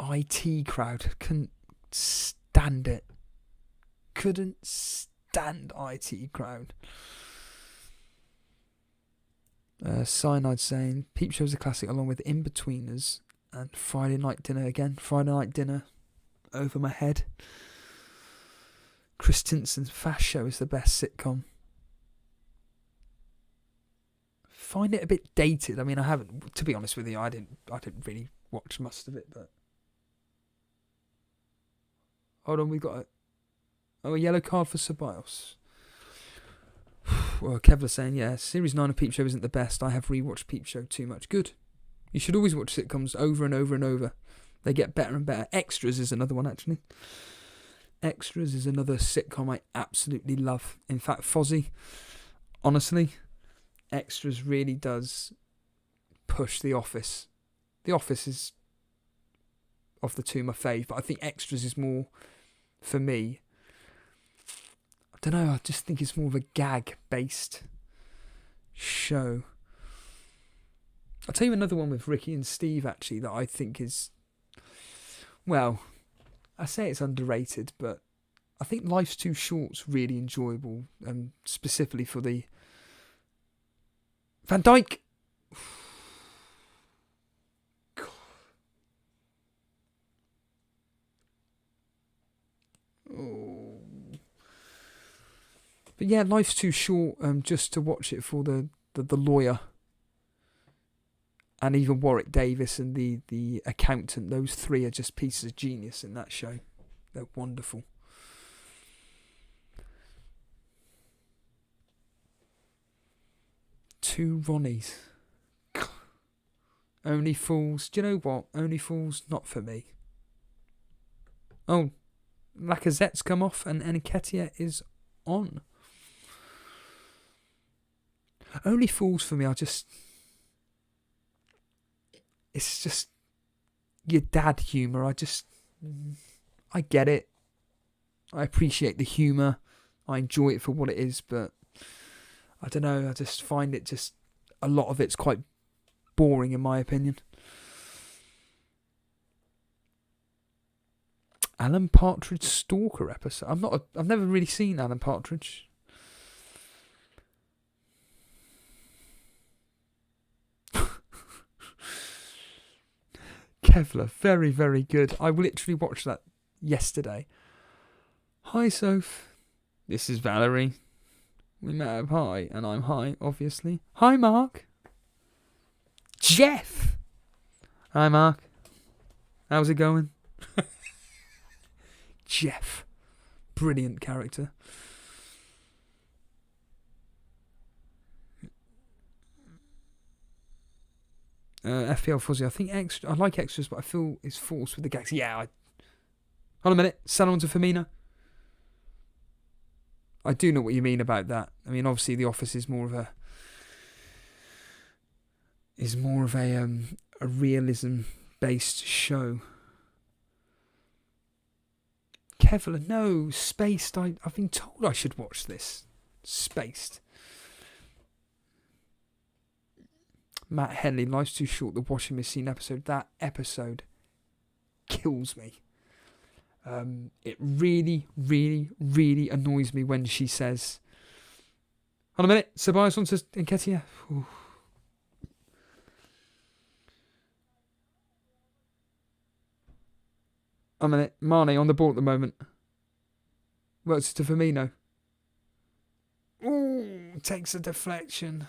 IT crowd, couldn't stand it. Couldn't stand IT crowd. Cyanide saying, Peep Show's a classic along with In-Betweeners and Friday Night Dinner again. Friday Night Dinner, over my head. Chris Tinson's Fast Show is the best sitcom. Find it a bit dated. I mean, I haven't, to be honest with you, I didn't really watch most of it, but hold on, we got a yellow card for Ceballos. Well, Kevlar saying, yeah, Series 9 of Peep Show isn't the best. I have rewatched Peep Show too much. Good. You should always watch sitcoms over and over and over. They get better and better. Extras is another one, actually. Extras is another sitcom I absolutely love. In fact, Fozzie, honestly, Extras really does push The Office. The Office is, of the two, my fave, but I think Extras is more, for me, I don't know, I just think it's more of a gag-based show. I'll tell you another one with Ricky and Steve, actually, that I think is well, I say it's underrated, but I think Life's Too Short's really enjoyable, specifically for the Van Dijk. Oh. But yeah, Life's Too Short, just to watch it for the lawyer. And even Warwick Davis and the accountant, those three are just pieces of genius in that show. They're wonderful. Two Ronnies. Only Fools. Do you know what? Only Fools, not for me. Oh, Lacazette's come off and Nketiah is on. Only Fools for me, it's just your dad humour. I get it. I appreciate the humour. I enjoy it for what it is, but I don't know. I just find it a lot of it's quite boring in my opinion. Alan Partridge Stalker episode. I've never really seen Alan Partridge. Kevlar, very, very good. I literally watched that yesterday. Hi, Soph. This is Valerie. We met up high, and I'm high, obviously. Hi, Mark. Jeff. Hi, Mark. How's it going? Jeff. Brilliant character. FPL Fuzzy. I think I like extras, but I feel it's forced with the gags. Yeah. Hold on a minute. Salon to Firmino. I do know what you mean about that. I mean, obviously, The Office is more of a realism-based show. Kevlar, no, Spaced. I've been told I should watch this. Spaced. Matt Henley, Life's Too Short, the washing machine episode. That episode kills me. It really, really, really annoys me when she says, hold on a minute, Ceballos wants Nketiah. Hold on a minute, Mane on the ball at the moment. Works to Firmino. Ooh, takes a deflection.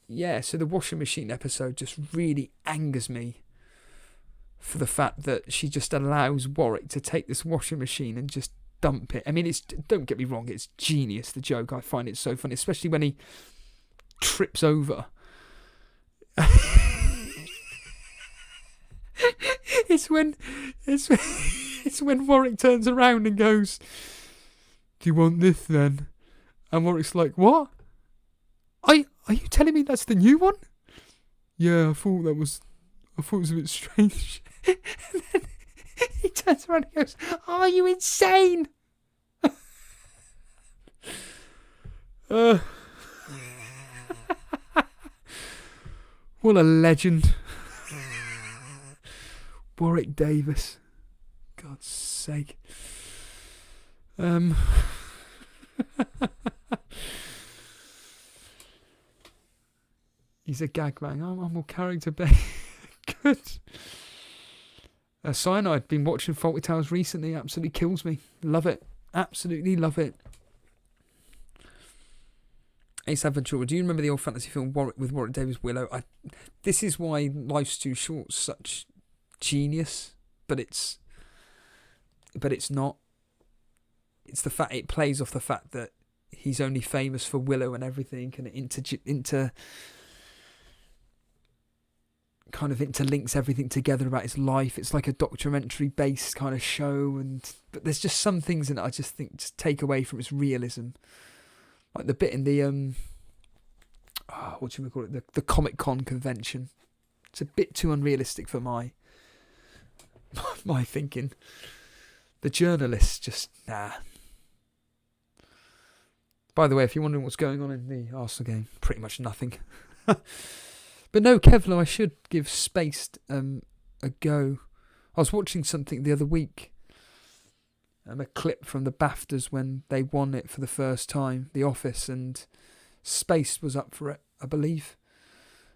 Yeah, so the washing machine episode just really angers me for the fact that she just allows Warwick to take this washing machine and just dump it. I mean, don't get me wrong, it's genius, the joke. I find it so funny, especially when he trips over. It's when Warwick turns around and goes, "Do you want this then?" And Warwick's like, "What? Are you telling me that's the new one?" Yeah, I thought it was a bit strange. And then he turns around and goes, "Are you insane?" What a legend. Warwick Davis. God's sake. He's a gag bang. I'm more character based. Good. Cyanide. Been watching Fawlty Towers recently. Absolutely kills me. Love it. Absolutely love it. Ace Adventure. Do you remember the old fantasy film with Warwick Davis Willow? This is why Life's Too Short's such genius, but it's not. It's the fact it plays off the fact that he's only famous for Willow and everything, and it kind of interlinks everything together about his life. It's like a documentary based kind of show, but there's just some things in it I just think just take away from its realism, like the bit in the what do we call it, the Comic-Con convention. It's a bit too unrealistic for my thinking. The journalists just nah. By the way, if you're wondering what's going on in the Arsenal game, pretty much nothing. But no, Kevlar, I should give Spaced a go. I was watching something the other week, a clip from the BAFTAs when they won it for the first time, The Office, and Spaced was up for it, I believe,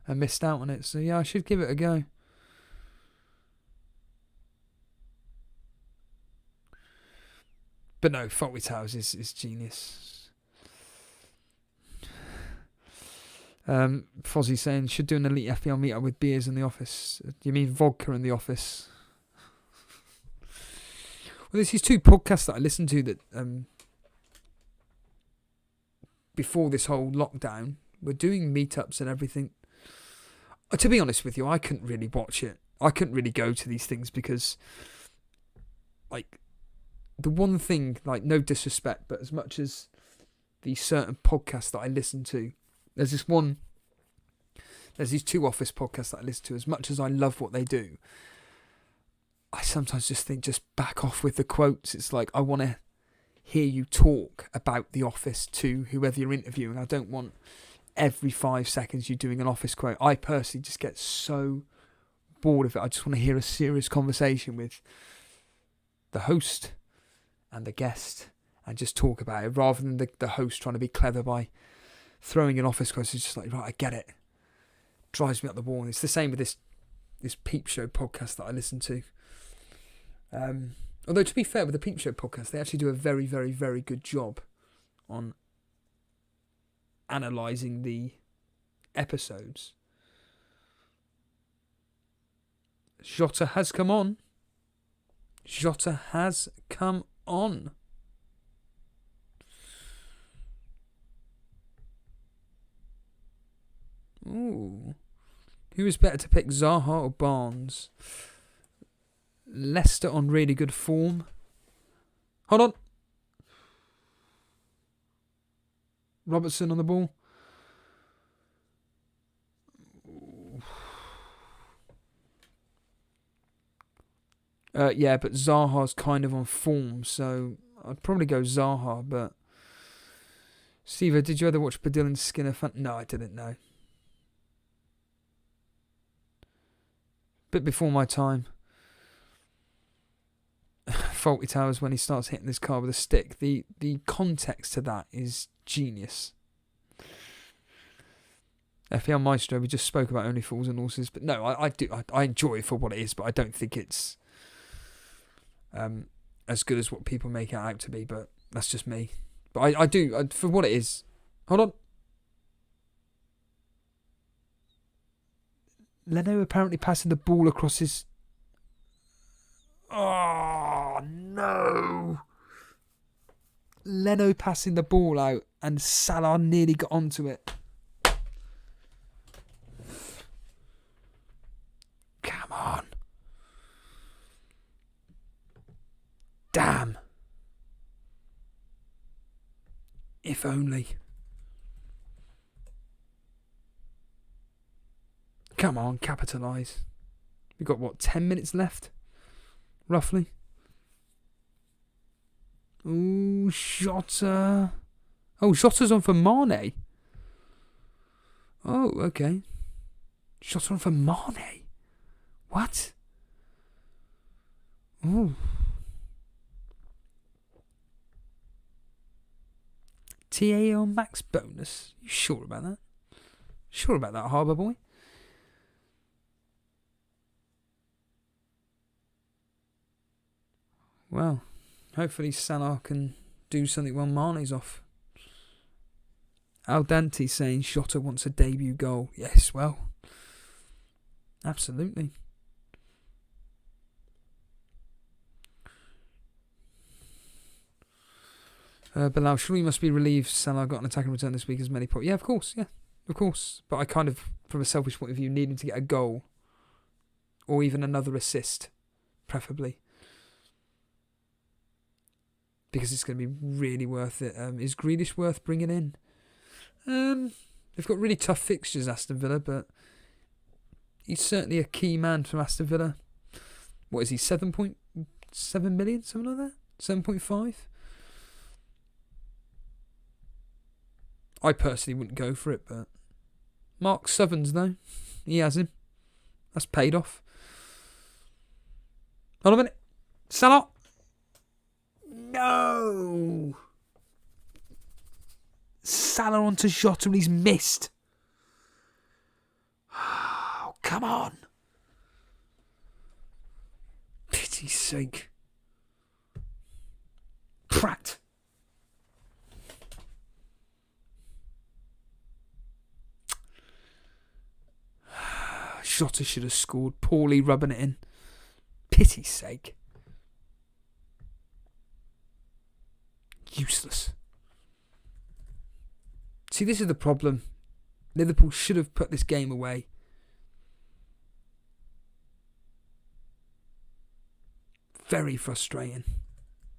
and missed out on it. So yeah, I should give it a go. But no, Faulty Towers is genius. Fozzie saying, should do an Elite FPL meetup with beers in the office. You mean vodka in the office? Well, there's these 2 podcasts that I listen to that before this whole lockdown were doing meetups and everything. To be honest with you, I couldn't really watch it. I couldn't really go to these things because, like, the one thing, like, no disrespect, but as much as these certain podcasts that I listen to, there's these 2 office podcasts that I listen to, as much as I love what they do, I sometimes just think, just back off with the quotes. It's like, I want to hear you talk about the office to whoever you're interviewing. I don't want every 5 seconds you doing an office quote. I personally just get so bored of it. I just want to hear a serious conversation with the host and the guest and just talk about it, rather than the host trying to be clever by throwing an office quote. It's just like, right, I get it. Drives me up the wall. And it's the same with this Peep Show podcast that I listen to. Although, to be fair, with the Peep Show podcast, they actually do a very, very, very good job on analysing the episodes. Jota has come on. Jota has come on. Ooh. Who is better to pick, Zaha or Barnes? Leicester on really good form. Hold on. Robertson on the ball. Yeah, but Zaha's kind of on form, so I'd probably go Zaha, but... Steve, did you ever watch Badil and Skinner? No, I didn't know. Bit before my time. Faulty Towers when he starts hitting this car with a stick. The context to that is genius. FPL Maestro, we just spoke about Only Fools and Horses, but no, I enjoy it for what it is, but I don't think it's as good as what people make it out to be, but that's just me. But I do, for what it is. Hold on. Leno apparently passing the ball across his... Oh, no. Leno passing the ball out and Salah nearly got onto it. Come on. Damn. If only. Come on, capitalise. We've got, what, 10 minutes left? Roughly. Ooh, Jota. Oh, Jota's on for Mane. Oh, okay. Jota on for Mane. What? Ooh. TA on max bonus. You sure about that? Sure about that, Harbour Boy? Well, hopefully Salah can do something while Mane's off. Al Dante saying Jota wants a debut goal. Yes, well, absolutely. Bilal, surely you must be relieved Salah got an attacking return this week as many points. Yeah, of course, of course. But I kind of, from a selfish point of view, need him to get a goal. Or even another assist, preferably. Because it's going to be really worth it. Is Grealish worth bringing in? They've got really tough fixtures, Aston Villa, but he's certainly a key man for Aston Villa. What is he, 7.7 million, something like that? 7.5? I personally wouldn't go for it, but Mark Southerns, though, he has him. That's paid off. Hold on a minute. Salah. No. Salah onto Jota and he's missed. Oh, come on. Pity's sake. Pratt. Jota should have scored. Poorly rubbing it in. Pity's sake. Useless. See, this is the problem. Liverpool should have put this game away. Very frustrating.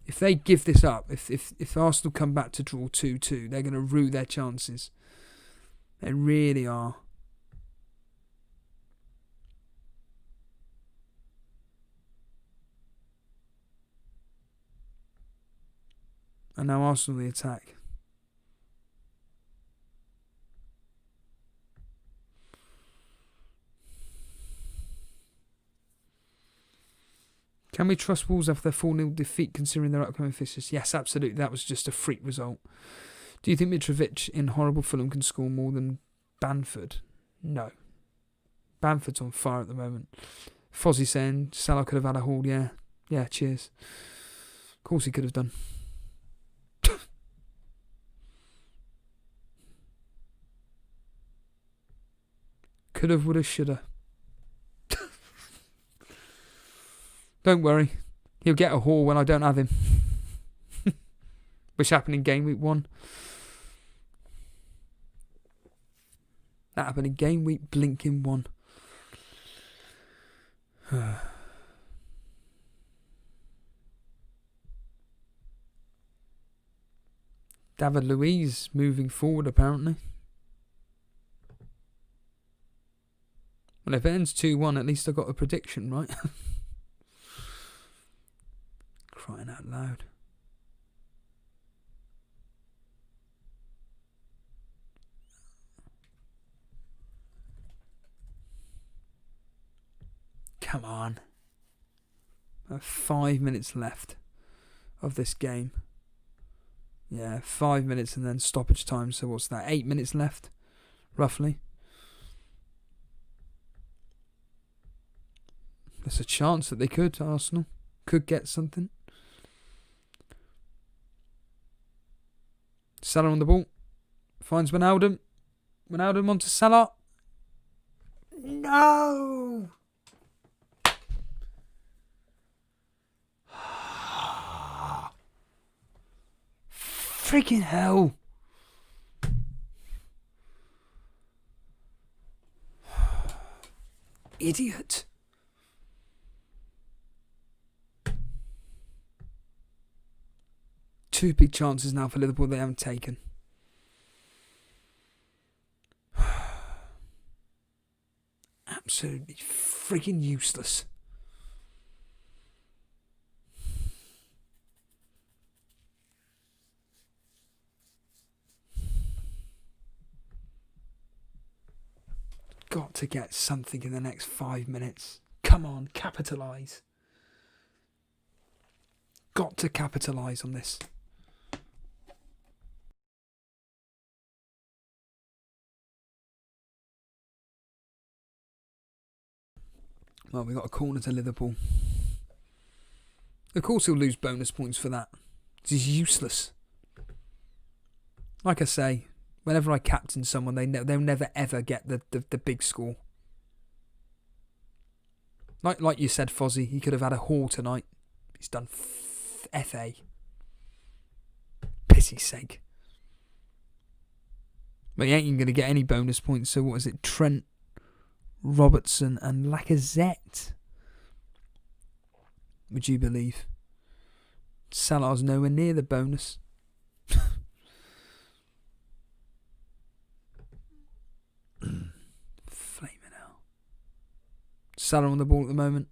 If they give this up, if Arsenal come back to draw 2-2, they're going to rue their chances. They really are. And now Arsenal the attack. Can we trust Wolves after their 4-0 defeat considering their upcoming fixtures? Yes, absolutely. That was just a freak result. Do you think Mitrovic in horrible Fulham can score more than Bamford? No. Bamford's on fire at the moment. Fozzie saying Salah could have had a haul. Yeah. Yeah, cheers. Of course he could have done. Could have, would have, should have. Don't worry. He'll get a haul when I don't have him. Which happened in game week 1. That happened in game week blinking 1. David Luiz moving forward apparently. Well, if it ends 2-1, at least I got a prediction, right? Crying out loud. Come on. 5 minutes left of this game. Yeah, 5 minutes and then stoppage time. So what's that? 8 minutes left, roughly. There's a chance that they could, Arsenal could get something. Salah on the ball. Finds Wijnaldum. Wijnaldum onto Salah. No! Freaking hell. Idiot. Two big chances now for Liverpool they haven't taken. Absolutely freaking useless. Got to get something in the next 5 minutes. Come on, capitalise. Got to capitalise on this. Well, we got a corner to Liverpool. Of course he'll lose bonus points for that. He's useless. Like I say, whenever I captain someone, they'll never ever get the big score. Like you said, Fozzie, he could have had a haul tonight. He's done FA. Pissy's sake. But he ain't even going to get any bonus points. So what is it? Trent, Robertson and Lacazette. Would you believe? Salah's nowhere near the bonus. Flaming hell. Salah on the ball at the moment.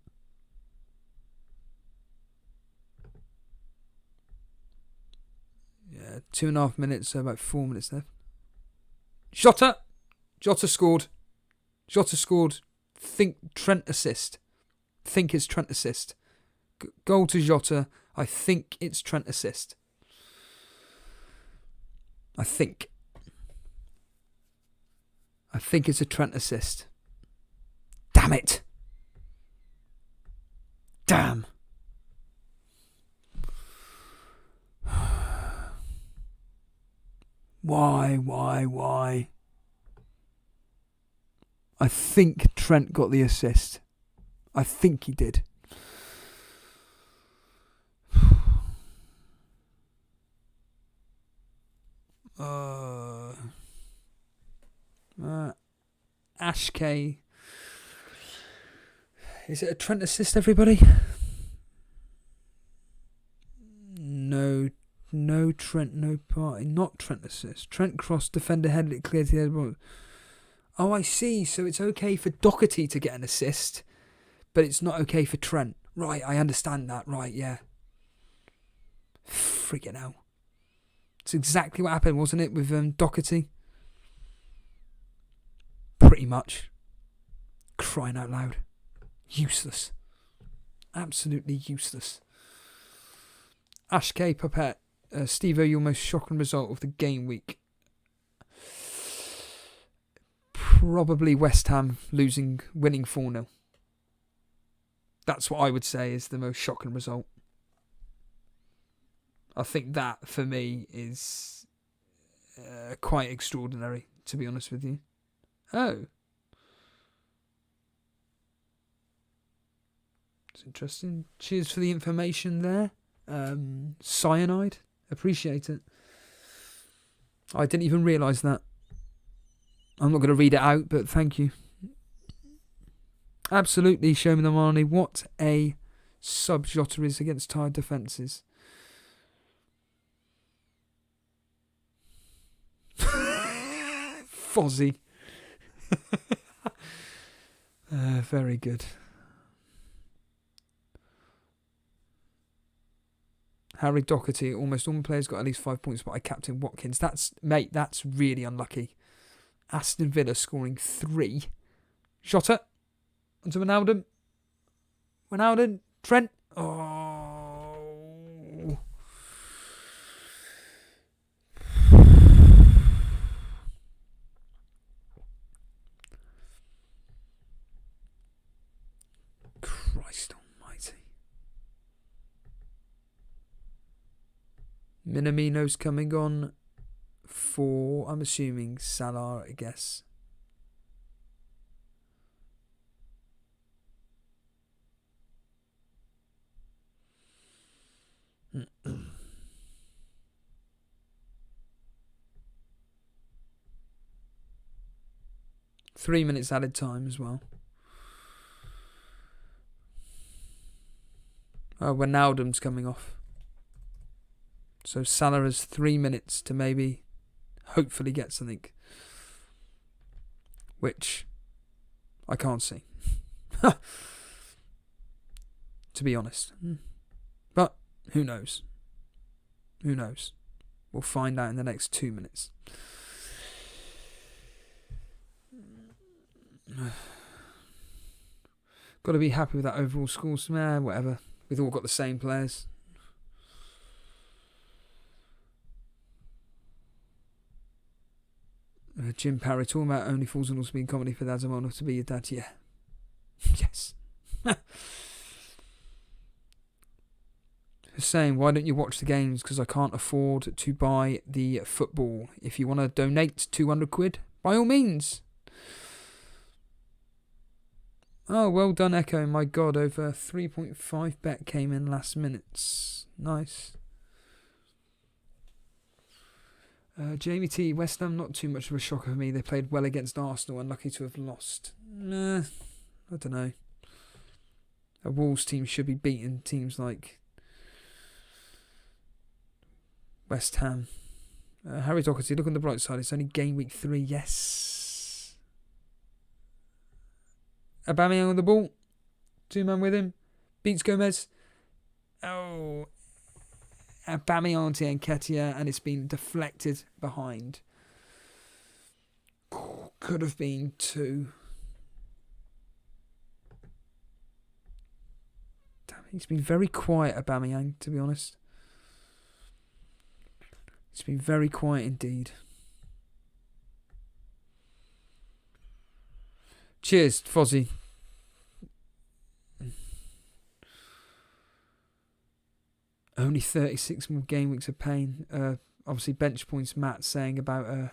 Yeah, 2.5 minutes, so about 4 minutes left. Jota scored. Jota scored. Think Trent assist. Think it's Trent assist. Goal to Jota. I think it's Trent assist. I think it's a Trent assist. Damn it. Damn. Why? I think Trent got the assist. I think he did. Ash K. Is it a Trent assist, everybody? No Trent, no party. Not Trent assist. Trent cross, defender headed it clear to the head. Oh, I see. So it's okay for Doherty to get an assist, but it's not okay for Trent. Right, I understand that. Right, yeah. Freaking hell. It's exactly what happened, wasn't it, with Doherty? Pretty much. Crying out loud. Useless. Absolutely useless. Ash K. Puppet. Steve-O, your most shocking result of the game week. Probably West Ham winning 4-0. That's what I would say is the most shocking result. I think that, for me, is quite extraordinary, to be honest with you. Oh. It's interesting. Cheers for the information there. Cyanide. Appreciate it. I didn't even realise that. I'm not going to read it out, but thank you. Absolutely, Showman Amani. What a sub Jota is against tired defences. Fozzie. Very good. Harry Doherty, almost all my players got at least 5 points, but I captain Watkins. That's really unlucky. Aston Villa scoring 3. Jota onto Wijnaldum. Trent. Oh. Christ almighty. Minamino's coming on for, I'm assuming, Salah, I guess. Three minutes added time as well. Oh, Wijnaldum's coming off. So Salah has 3 minutes to maybe, hopefully get something. Which I can't see. To be honest. But who knows? Who knows? We'll find out in the next 2 minutes. Got to be happy with that overall score. Whatever. We've all got the same players. Jim Parry talking about only fools and also being comedy for that enough to be your dad. Yeah. Yes. Saying, why don't you watch the games? Because I can't afford to buy the football. If you want to donate 200 quid, by all means. Oh, well done, Echo. My God, over 3.5 bet came in last minutes. Nice. Jamie T, West Ham, not too much of a shocker for me. They played well against Arsenal, unlucky to have lost. Nah, I don't know. A Wolves team should be beating teams like West Ham. Harry Doherty, look on the bright side. It's only game week 3. Yes. Aubameyang on the ball. 2-man with him. Beats Gomez. Oh. Aubameyang to Nketiah, and it's been deflected behind. Could have been 2. Damn He's been very quiet, Aubameyang, to be honest. He's been very quiet indeed. Cheers, Fozzie. Only 36 more game weeks of pain. Obviously, bench points. Matt saying about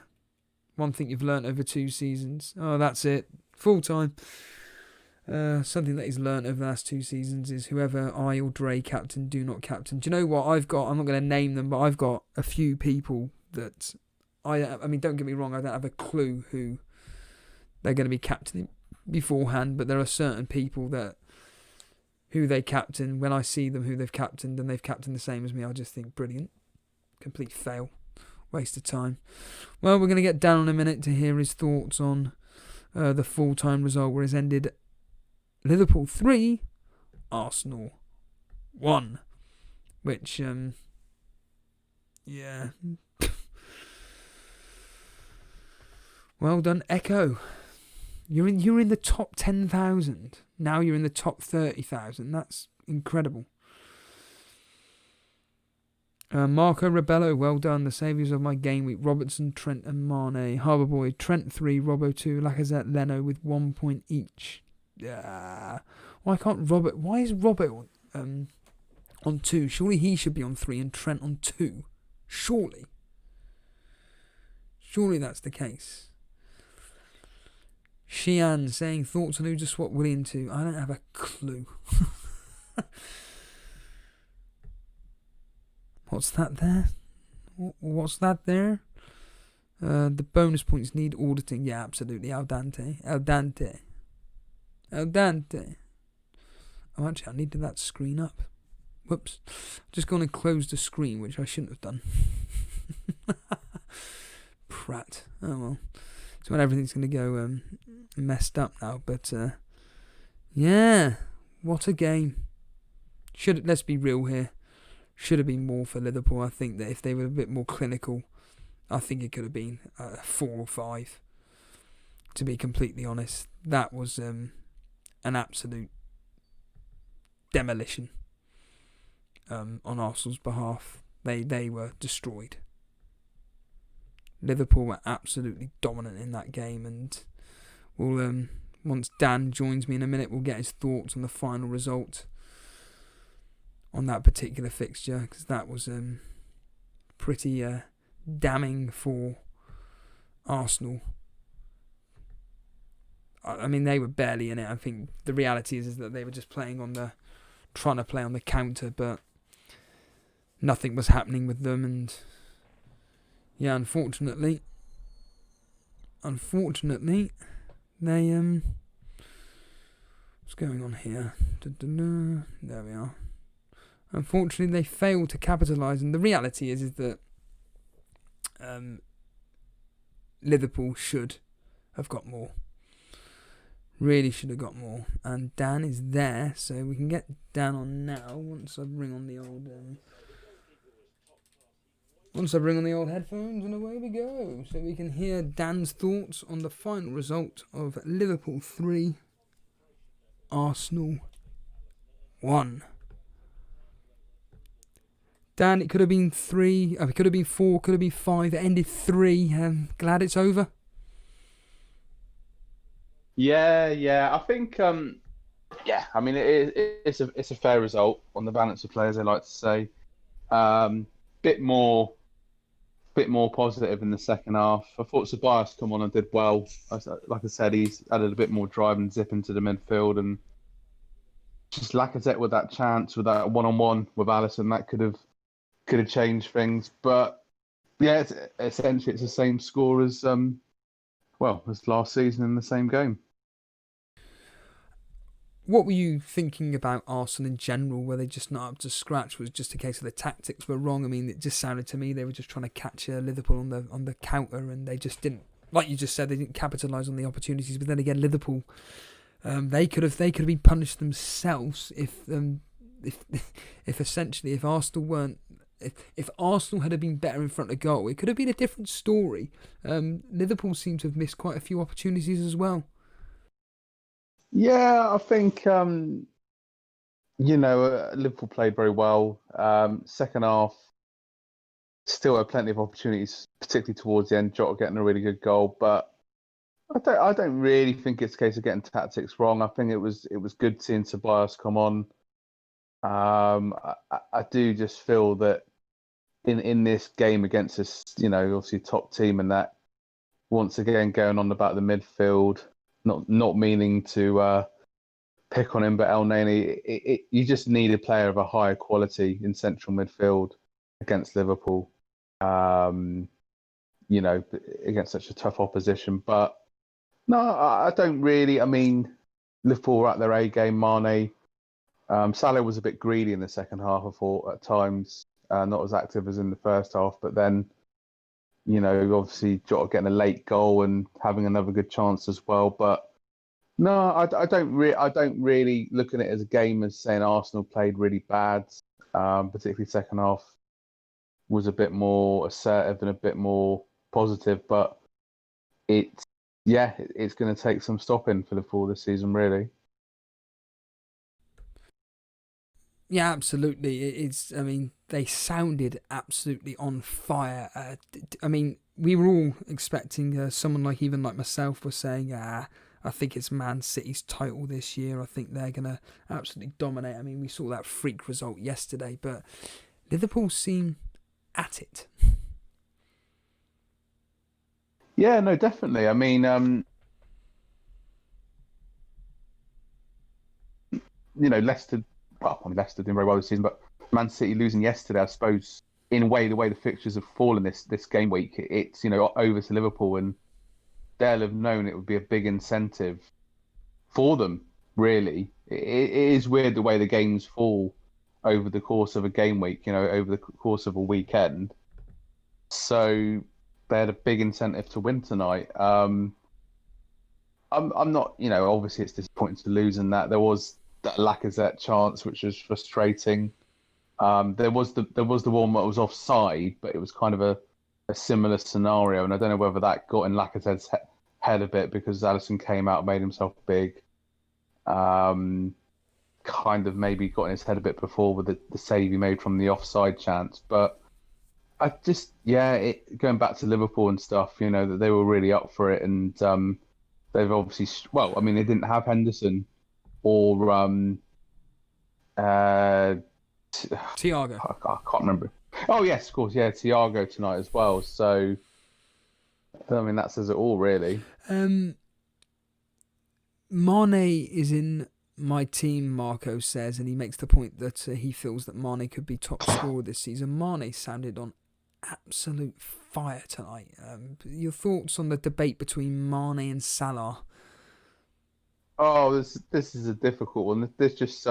one thing you've learnt over 2 seasons. Oh, that's it. Full time. Something that he's learnt over the last 2 seasons is whoever I or Dre captain, do not captain. Do you know what I've got? I'm not going to name them, but I've got a few people that I mean, don't get me wrong, I don't have a clue who they're going to be captaining beforehand, but there are certain people that who they captain, when I see them who they've captained and they've captained the same as me, I'll just think brilliant. Complete fail. Waste of time. Well, we're going to get Dan in a minute to hear his thoughts on the full-time result where it's ended Liverpool 3, Arsenal 1. Which, yeah. Well done, Echo. You're in the top 10,000. Now you're in the top 30,000. That's incredible. Marco Rebello, well done. The saviours of my game week. Robertson, Trent and Mane. Harbour Boy, Trent 3, Robbo 2, Lacazette, Leno with 1 point each. Why is Robbo on 2? Surely he should be on 3 and Trent on 2. Surely that's the case. Xian saying thoughts on who to swap Willian to. I don't have a clue. What's that there? What's that there? The bonus points need auditing. Yeah, absolutely. Al Dante. Oh, actually, I needed that screen up. Whoops. Just gone and closed the screen, which I shouldn't have done. Prat. Oh, well. So when everything's going to go messed up now. But, yeah. What a game. Let's be real here. Should have been more for Liverpool. I think that if they were a bit more clinical, I think it could have been 4 or 5. To be completely honest, that was an absolute demolition on Arsenal's behalf. They were destroyed. Liverpool were absolutely dominant in that game, and we'll once Dan joins me in a minute, we'll get his thoughts on the final result on that particular fixture, because that was pretty damning for Arsenal. I mean, they were barely in it. I think the reality is that they were just trying to play on the counter, but nothing was happening with them. And yeah, unfortunately, they what's going on here? There we are. Unfortunately, they failed to capitalise, and the reality is that Liverpool should have got more. Really should have got more. And Dan is there, so we can get Dan on now. Once I bring on the old headphones, and away we go, so we can hear Dan's thoughts on the final result of Liverpool 3, Arsenal 1. Dan, it could have been 3, it could have been 4, could have been 5, it ended 3. Glad it's over? Yeah. I think, I mean, it's a fair result on the balance of players, I like to say. Bit more positive in the second half. I thought Ceballos come on and did well. Like I said, he's added a bit more drive and zip into the midfield, and just Lacazette with that chance, with that one-on-one with Alisson, that could have changed things. But yeah, essentially it's the same score as as last season in the same game. What were you thinking about Arsenal in general? Were they just not up to scratch? Was it just a case of the tactics were wrong? I mean, it just sounded to me they were just trying to catch Liverpool on the counter, and they just didn't, like you just said, they didn't capitalise on the opportunities. But then again, Liverpool, they could have been punished themselves if Arsenal had been better in front of goal. It could have been a different story. Liverpool seem to have missed quite a few opportunities as well. Yeah, I think Liverpool played very well. Second half, still had plenty of opportunities, particularly towards the end. Jota getting a really good goal, but I don't really think it's a case of getting tactics wrong. I think it was good seeing Tobias come on. I do just feel that in this game against this, obviously top team, and that once again going on about the midfield, not meaning to pick on him, but El Neni, you just need a player of a higher quality in central midfield against Liverpool. Against such a tough opposition. But no, I don't really. I mean, Liverpool were at their A game. Mane, Salah was a bit greedy in the second half. I thought at times, not as active as in the first half. But then, obviously Jota getting a late goal and having another good chance as well. But no, I don't really look at it as a game as saying Arsenal played really bad. Particularly second half was a bit more assertive and a bit more positive. But it's going to take some stopping for Liverpool this season, really. Yeah, absolutely. I mean, they sounded absolutely on fire. I mean, we were all expecting someone like myself was saying, I think it's Man City's title this year. I think they're going to absolutely dominate. I mean, we saw that freak result yesterday, but Liverpool seem at it. Yeah, no, definitely. I mean, Leicester. Well, I mean, Leicester doing very well this season, but Man City losing yesterday, I suppose, in a way, the way the fixtures have fallen this game week, it's over to Liverpool, and they'll have known it would be a big incentive for them. Really, it is weird the way the games fall over the course of a game week. Over the course of a weekend. So they had a big incentive to win tonight. I'm not, obviously it's disappointing to lose in that. There was that Lacazette chance, which was frustrating. There was the one that was offside, but it was kind of a similar scenario, and I don't know whether that got in Lacazette's head a bit because Alisson came out, made himself big. Kind of maybe got in his head a bit before with the save he made from the offside chance, but I just, going back to Liverpool and stuff, that they were really up for it, and they've obviously, I mean, they didn't have Henderson or Thiago. I can't remember. Oh yes, of course, yeah, Thiago tonight as well. So, I mean, that says it all, really. Mane is in my team, Marco says, and he makes the point that he feels that Mane could be top scorer this season. Mane sounded on absolute fire tonight. Your thoughts on the debate between Mane and Salah? Oh, this is a difficult one. This just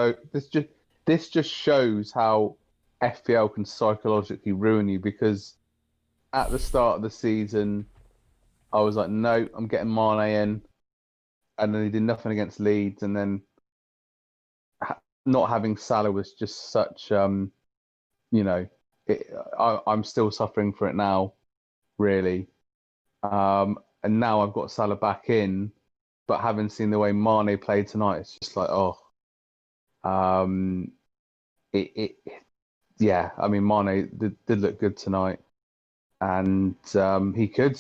shows how FPL can psychologically ruin you, because at the start of the season, I was like, no, I'm getting Mane in, and then he did nothing against Leeds, and then not having Salah was just such, I'm still suffering for it now, really. And now I've got Salah back in, but having seen the way Mane played tonight, it's just like, I mean, Mane did look good tonight, and he could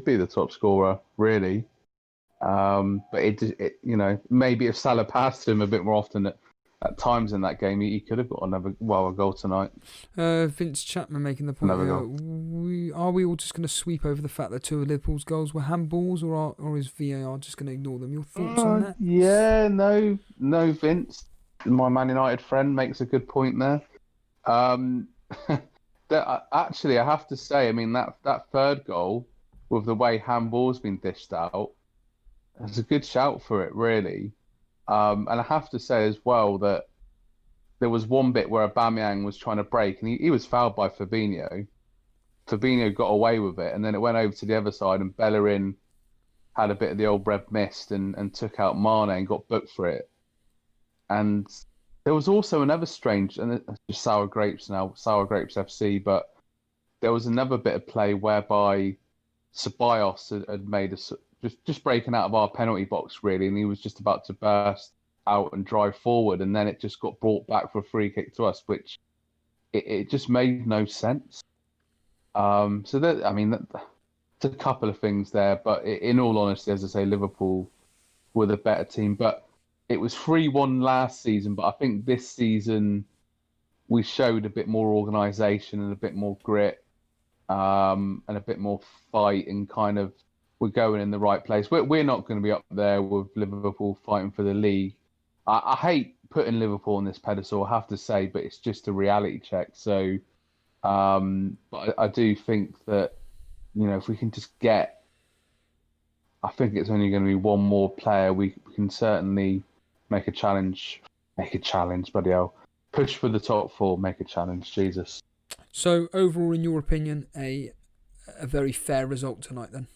be the top scorer, really. But maybe if Salah passed him a bit more often at times in that game, he could have got a goal tonight. Vince Chapman making the point. Are we all just going to sweep over the fact that two of Liverpool's goals were handballs, or is VAR just going to ignore them? Your thoughts on that? Yeah, no, Vince, my Man United friend, makes a good point there. Actually, I have to say, I mean, that third goal, with the way handball's been dished out, it's a good shout for it, really. And I have to say as well that there was one bit where Aubameyang was trying to break, and he was fouled by Fabinho. Fabinho got away with it, and then it went over to the other side, and Bellerin had a bit of the old red mist and took out Mane and got booked for it. And there was also another strange, and it's just Sour Grapes FC, but there was another bit of play whereby Ceballos had made just breaking out of our penalty box, really, and he was just about to burst out and drive forward, and then it just got brought back for a free kick to us, which it just made no sense. So that, I mean, there's a couple of things there, but in all honesty, as I say, Liverpool were the better team. But it was 3-1 last season, but I think this season we showed a bit more organisation and a bit more grit, and a bit more fight, and kind of we're going in the right place. We're not going to be up there with Liverpool fighting for the league. I hate putting Liverpool on this pedestal, I have to say, but it's just a reality check. So, but I do think that, if we can just get, I think it's only going to be one more player, we can certainly make a challenge, bloody hell. Push for the top 4, make a challenge, Jesus. So, overall, in your opinion, a very fair result tonight then?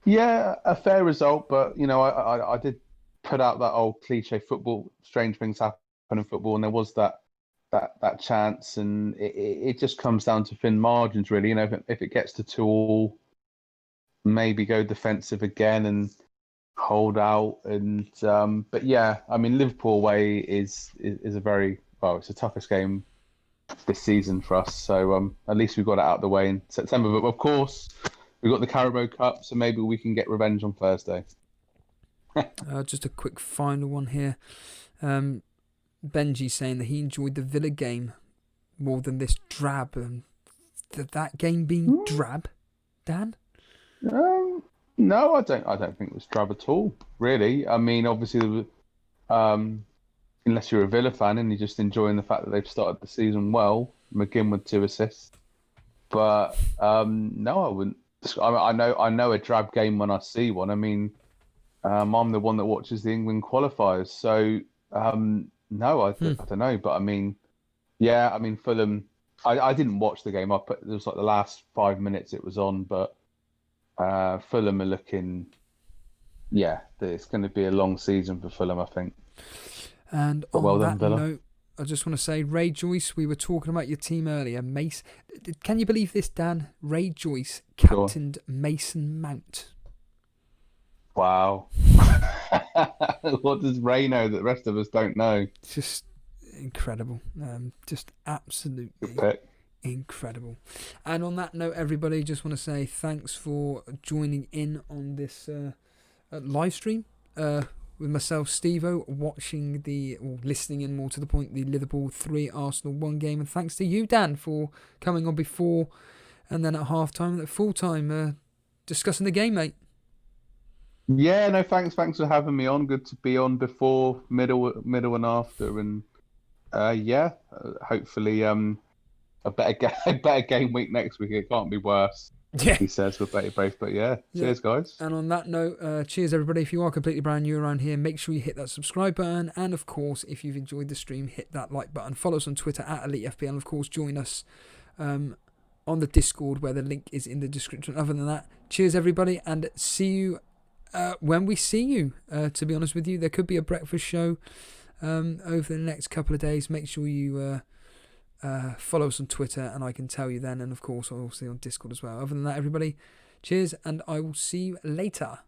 Yeah, a fair result, but, I did put out that old cliche football, strange things happen in football, and there was that chance, and it just comes down to thin margins, really. If it gets to 2-2, maybe go defensive again and hold out. And but yeah, I mean, Liverpool away is a very, well, it's the toughest game this season for us. So at least we got it out of the way in September. But of course, we've got the Carabao Cup, so maybe we can get revenge on Thursday. Just a quick final one here. Benji saying that he enjoyed the Villa game more than this drab. That game being drab, Dan? No, I don't think it was drab at all, really. I mean, obviously, unless you're a Villa fan and you're just enjoying the fact that they've started the season well, McGinn with 2 assists. But no, I wouldn't. I know a drab game when I see one. I mean, I'm the one that watches the England qualifiers, so no, I don't know. But I mean, yeah, I mean, Fulham. I didn't watch the game. It was like the last 5 minutes it was on, but Fulham are looking. Yeah, it's going to be a long season for Fulham, I think. And but on that note, I just want to say, Ray Joyce, we were talking about your team earlier. Can you believe this, Dan? Ray Joyce captained Mason Mount. Wow. What does Ray know that the rest of us don't know? Just incredible. Just absolutely incredible. And on that note, everybody, just want to say thanks for joining in on this live stream with myself, Steve-O, watching or listening in more to the point, the Liverpool 3, Arsenal 1 game. And thanks to you, Dan, for coming on before and then at half-time and at full-time discussing the game, mate. Yeah, no, thanks for having me on. Good to be on before, middle and after, and hopefully a better game week next week. It can't be worse. Yeah, he says we're better brave, but yeah, cheers guys. And on that note, cheers everybody. If you are completely brand new around here, make sure you hit that subscribe button, and of course, if you've enjoyed the stream, hit that like button. Follow us on Twitter at Elite FPL, and of course, join us on the Discord where the link is in the description. Other than that, cheers everybody, and see you. When we see you, to be honest with you, there could be a breakfast show over the next couple of days. Make sure you follow us on Twitter, and I can tell you then. And of course, obviously on Discord as well. Other than that, everybody, cheers, and I will see you later.